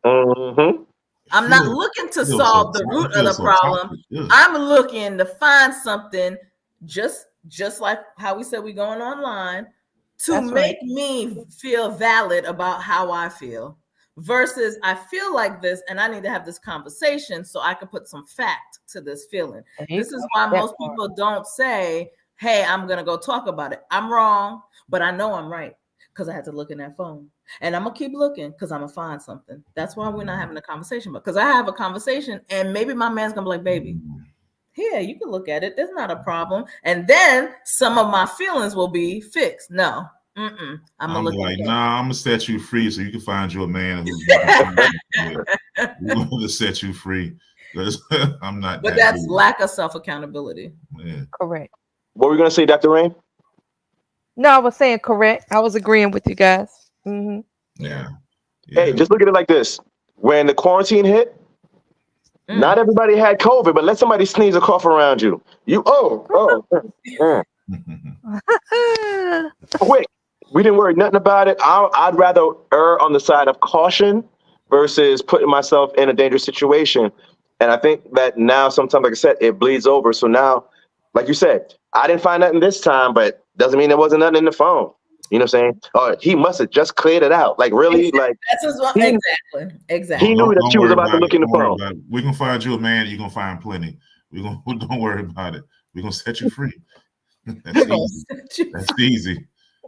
I'm not looking to solve the root of the problem. I'm looking to find something just like how we said we're going online to make me feel valid about how I feel versus I feel like this and I need to have this conversation so I can put some fact to this feeling. This is why most people don't say, hey, I'm going to go talk about it. I'm wrong, but I know I'm right because I had to look in that phone. And I'm going to keep looking because I'm going to find something. That's why we're not having a conversation. Because I have a conversation and maybe my man's going to be like, baby, here, you can look at it. There's not a problem. And then some of my feelings will be fixed. No. I'm like, nah, I'm gonna set you free so you can find you a man who's going to set you free. I'm not. But that's lack of self-accountability. Yeah. Correct. What were we gonna say, Dr. Rain? No, I was saying correct. I was agreeing with you guys. Yeah. Hey, just look at it like this. When the quarantine hit, not everybody had COVID, but let somebody sneeze or cough around you. Quick. We didn't worry nothing about it. I'd rather err on the side of caution versus putting myself in a dangerous situation. And I think that now sometimes, like I said, it bleeds over. So now, like you said, I didn't find nothing this time, but doesn't mean there wasn't nothing in the phone. You know what I'm saying? Oh, he must have just cleared it out. Like really, like exactly. He knew that she was about to look in the phone. We're gonna find you a man. You're gonna find plenty. Don't worry about it. We're gonna set you free. That's easy. That's easy.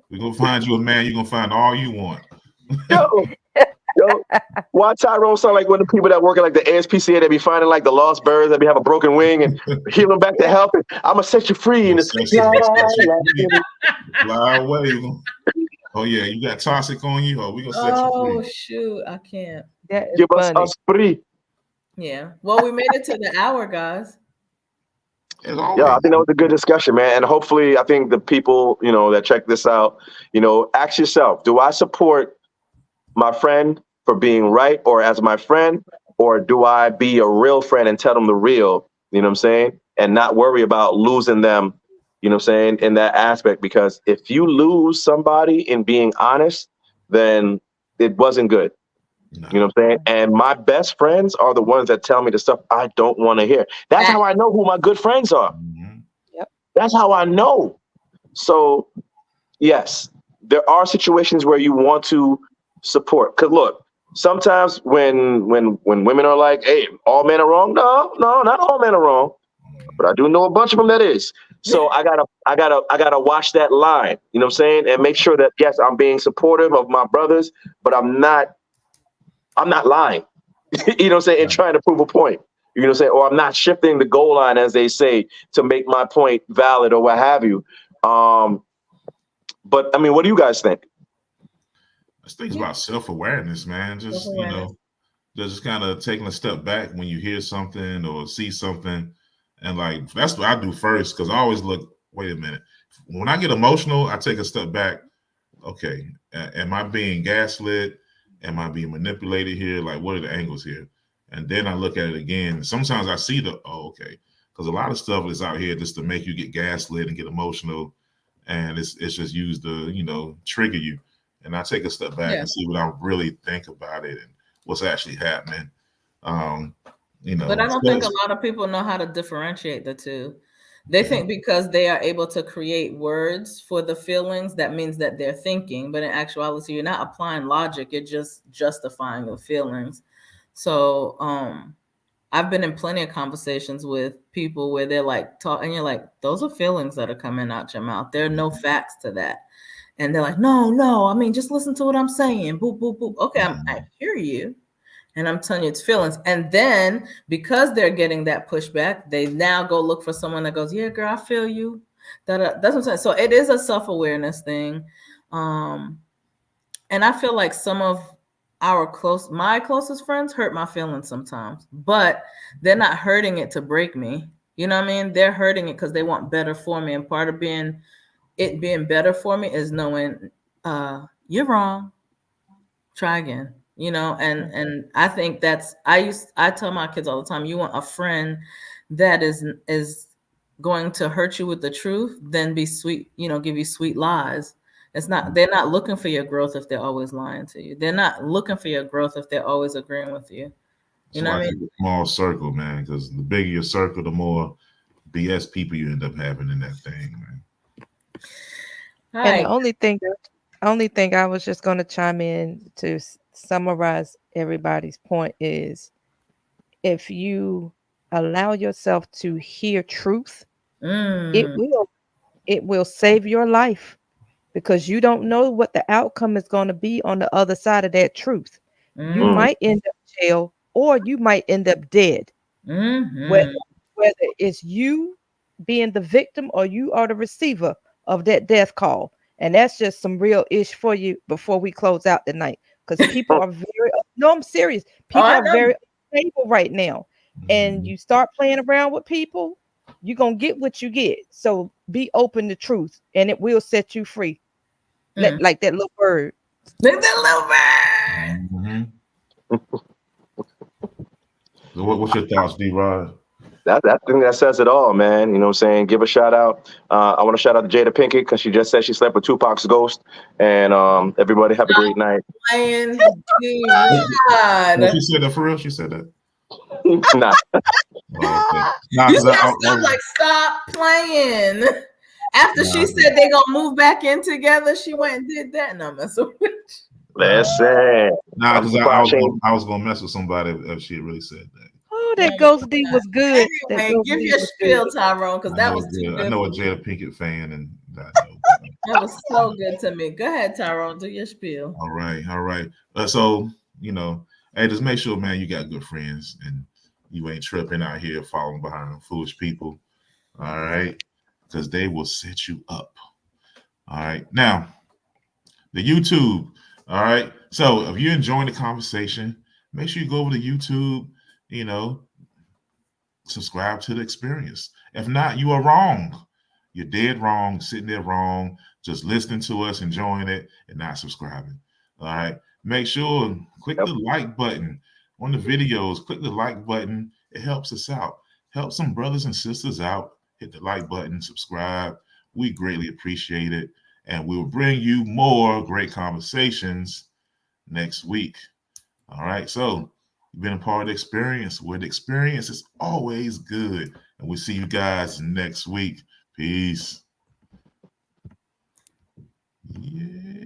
We're gonna find you a man. You're gonna find all you want. Yo, why Tyrone sound like one of the people that work at like the ASPCA that be finding like the lost birds that be have a broken wing and heal them back to health? And I'm gonna set you free in this. Fly away. Oh yeah, you got toxic on you. Oh, we gonna set you free. Oh shoot, I can't. Give us free. Yeah. Well, we made it to the hour, guys. As always. Yeah, I think that was a good discussion, man. And hopefully, I think the people, that check this out, ask yourself, do I support my friend for being right or as my friend, or do I be a real friend and tell them the real, you know what I'm saying? And not worry about losing them, you know what I'm saying, in that aspect. Because if you lose somebody in being honest, then it wasn't good. No. You know what I'm saying? And my best friends are the ones that tell me the stuff I don't want to hear. That's how I know who my good friends are. Mhm. That's how I know. So, yes, there are situations where you want to support. Because look, sometimes when women are like, "Hey, all men are wrong," no, not all men are wrong, but I do know a bunch of them that is. So I gotta watch that line. You know what I'm saying? And make sure that yes, I'm being supportive of my brothers, but I'm not lying. You know what I'm saying? And trying to prove a point. You know what I'm saying? Or I'm not shifting the goal line, as they say, to make my point valid or what have you. But I mean, what do you guys think? This thing's about self-awareness, man. Just, just kind of taking a step back when you hear something or see something. And like, that's what I do first. Cause I always look, wait a minute. When I get emotional, I take a step back. Okay. Am I being gaslit? Am I being manipulated here? Like, what are the angles here? And then I look at it again. Sometimes I see okay. Because a lot of stuff is out here just to make you get gaslit and get emotional. And it's just used to, trigger you. And I take a step back and see what I really think about it and what's actually happening. But I don't think a lot of people know how to differentiate the two. They think because they are able to create words for the feelings, that means that they're thinking. But in actuality, you're not applying logic. You're just justifying the feelings. So I've been in plenty of conversations with people where they're like talking, and you're like, those are feelings that are coming out your mouth. There are no facts to that. And they're like, no, I mean, just listen to what I'm saying. Boop, boop, boop. Okay, I hear you. And I'm telling you, it's feelings. And then because they're getting that pushback, they now go look for someone that goes, yeah, girl, I feel you. That's what I'm saying. So it is a self-awareness thing. And I feel like some of my closest friends hurt my feelings sometimes, but they're not hurting it to break me. You know what I mean? They're hurting it because they want better for me. And part of being better for me is knowing you're wrong. Try again. And I think I tell my kids all the time, you want a friend that is going to hurt you with the truth, then be sweet, give you sweet lies. They're not looking for your growth if they're always lying to you. They're not looking for your growth if they're always agreeing with you. You know what I mean? Small circle, man, because the bigger your circle, the more BS people you end up having in that thing, man. And the only thing I was just going to chime in to summarize everybody's point is, if you allow yourself to hear truth, it will save your life, because you don't know what the outcome is going to be on the other side of that truth. You might end up jail, or you might end up dead. Whether it's you being the victim or you are the receiver of that death call. And that's just some real ish for you before we close out tonight, because people are I'm serious. People are very unstable right now. And you start playing around with people, you're going to get what you get. So be open to truth, and it will set you free. Like that little bird. Like that little bird. So what's your thoughts, D-Rod? That thing that says it all, man. You know what I'm saying? Give a shout out. I want to shout out to Jada Pinkett, because she just said she slept with Tupac's ghost. And everybody have a great night. Playing. She said that for real? She said that? Nah. You sound like, stop playing. After she said they gonna move back in together, she went and did that. No, mess with you. Listen. Nah, because I was gonna mess with somebody if she really said that. Oh, that Ghost D was good. Anyway, give your spiel, Tyrone, because that was too good. I know a Jada Pinkett fan, and that was so good to me. Go ahead, Tyrone, do your spiel. All right. So, hey, just make sure, man, you got good friends and you ain't tripping out here following behind foolish people. All right, because they will set you up. All right, now the YouTube. All right, so if you're enjoying the conversation, make sure you go over to YouTube. subscribe to the experience. If not, you are wrong. You're dead wrong, sitting there wrong, just listening to us, enjoying it, and not subscribing. All right. Make sure click the like button on the videos. Click the like button. It helps us out. Help some brothers and sisters out. Hit the like button, subscribe. We greatly appreciate it. And we will bring you more great conversations next week. All right. So you've been a part of the experience, where the experience is always good. And we'll see you guys next week. Peace. Yeah.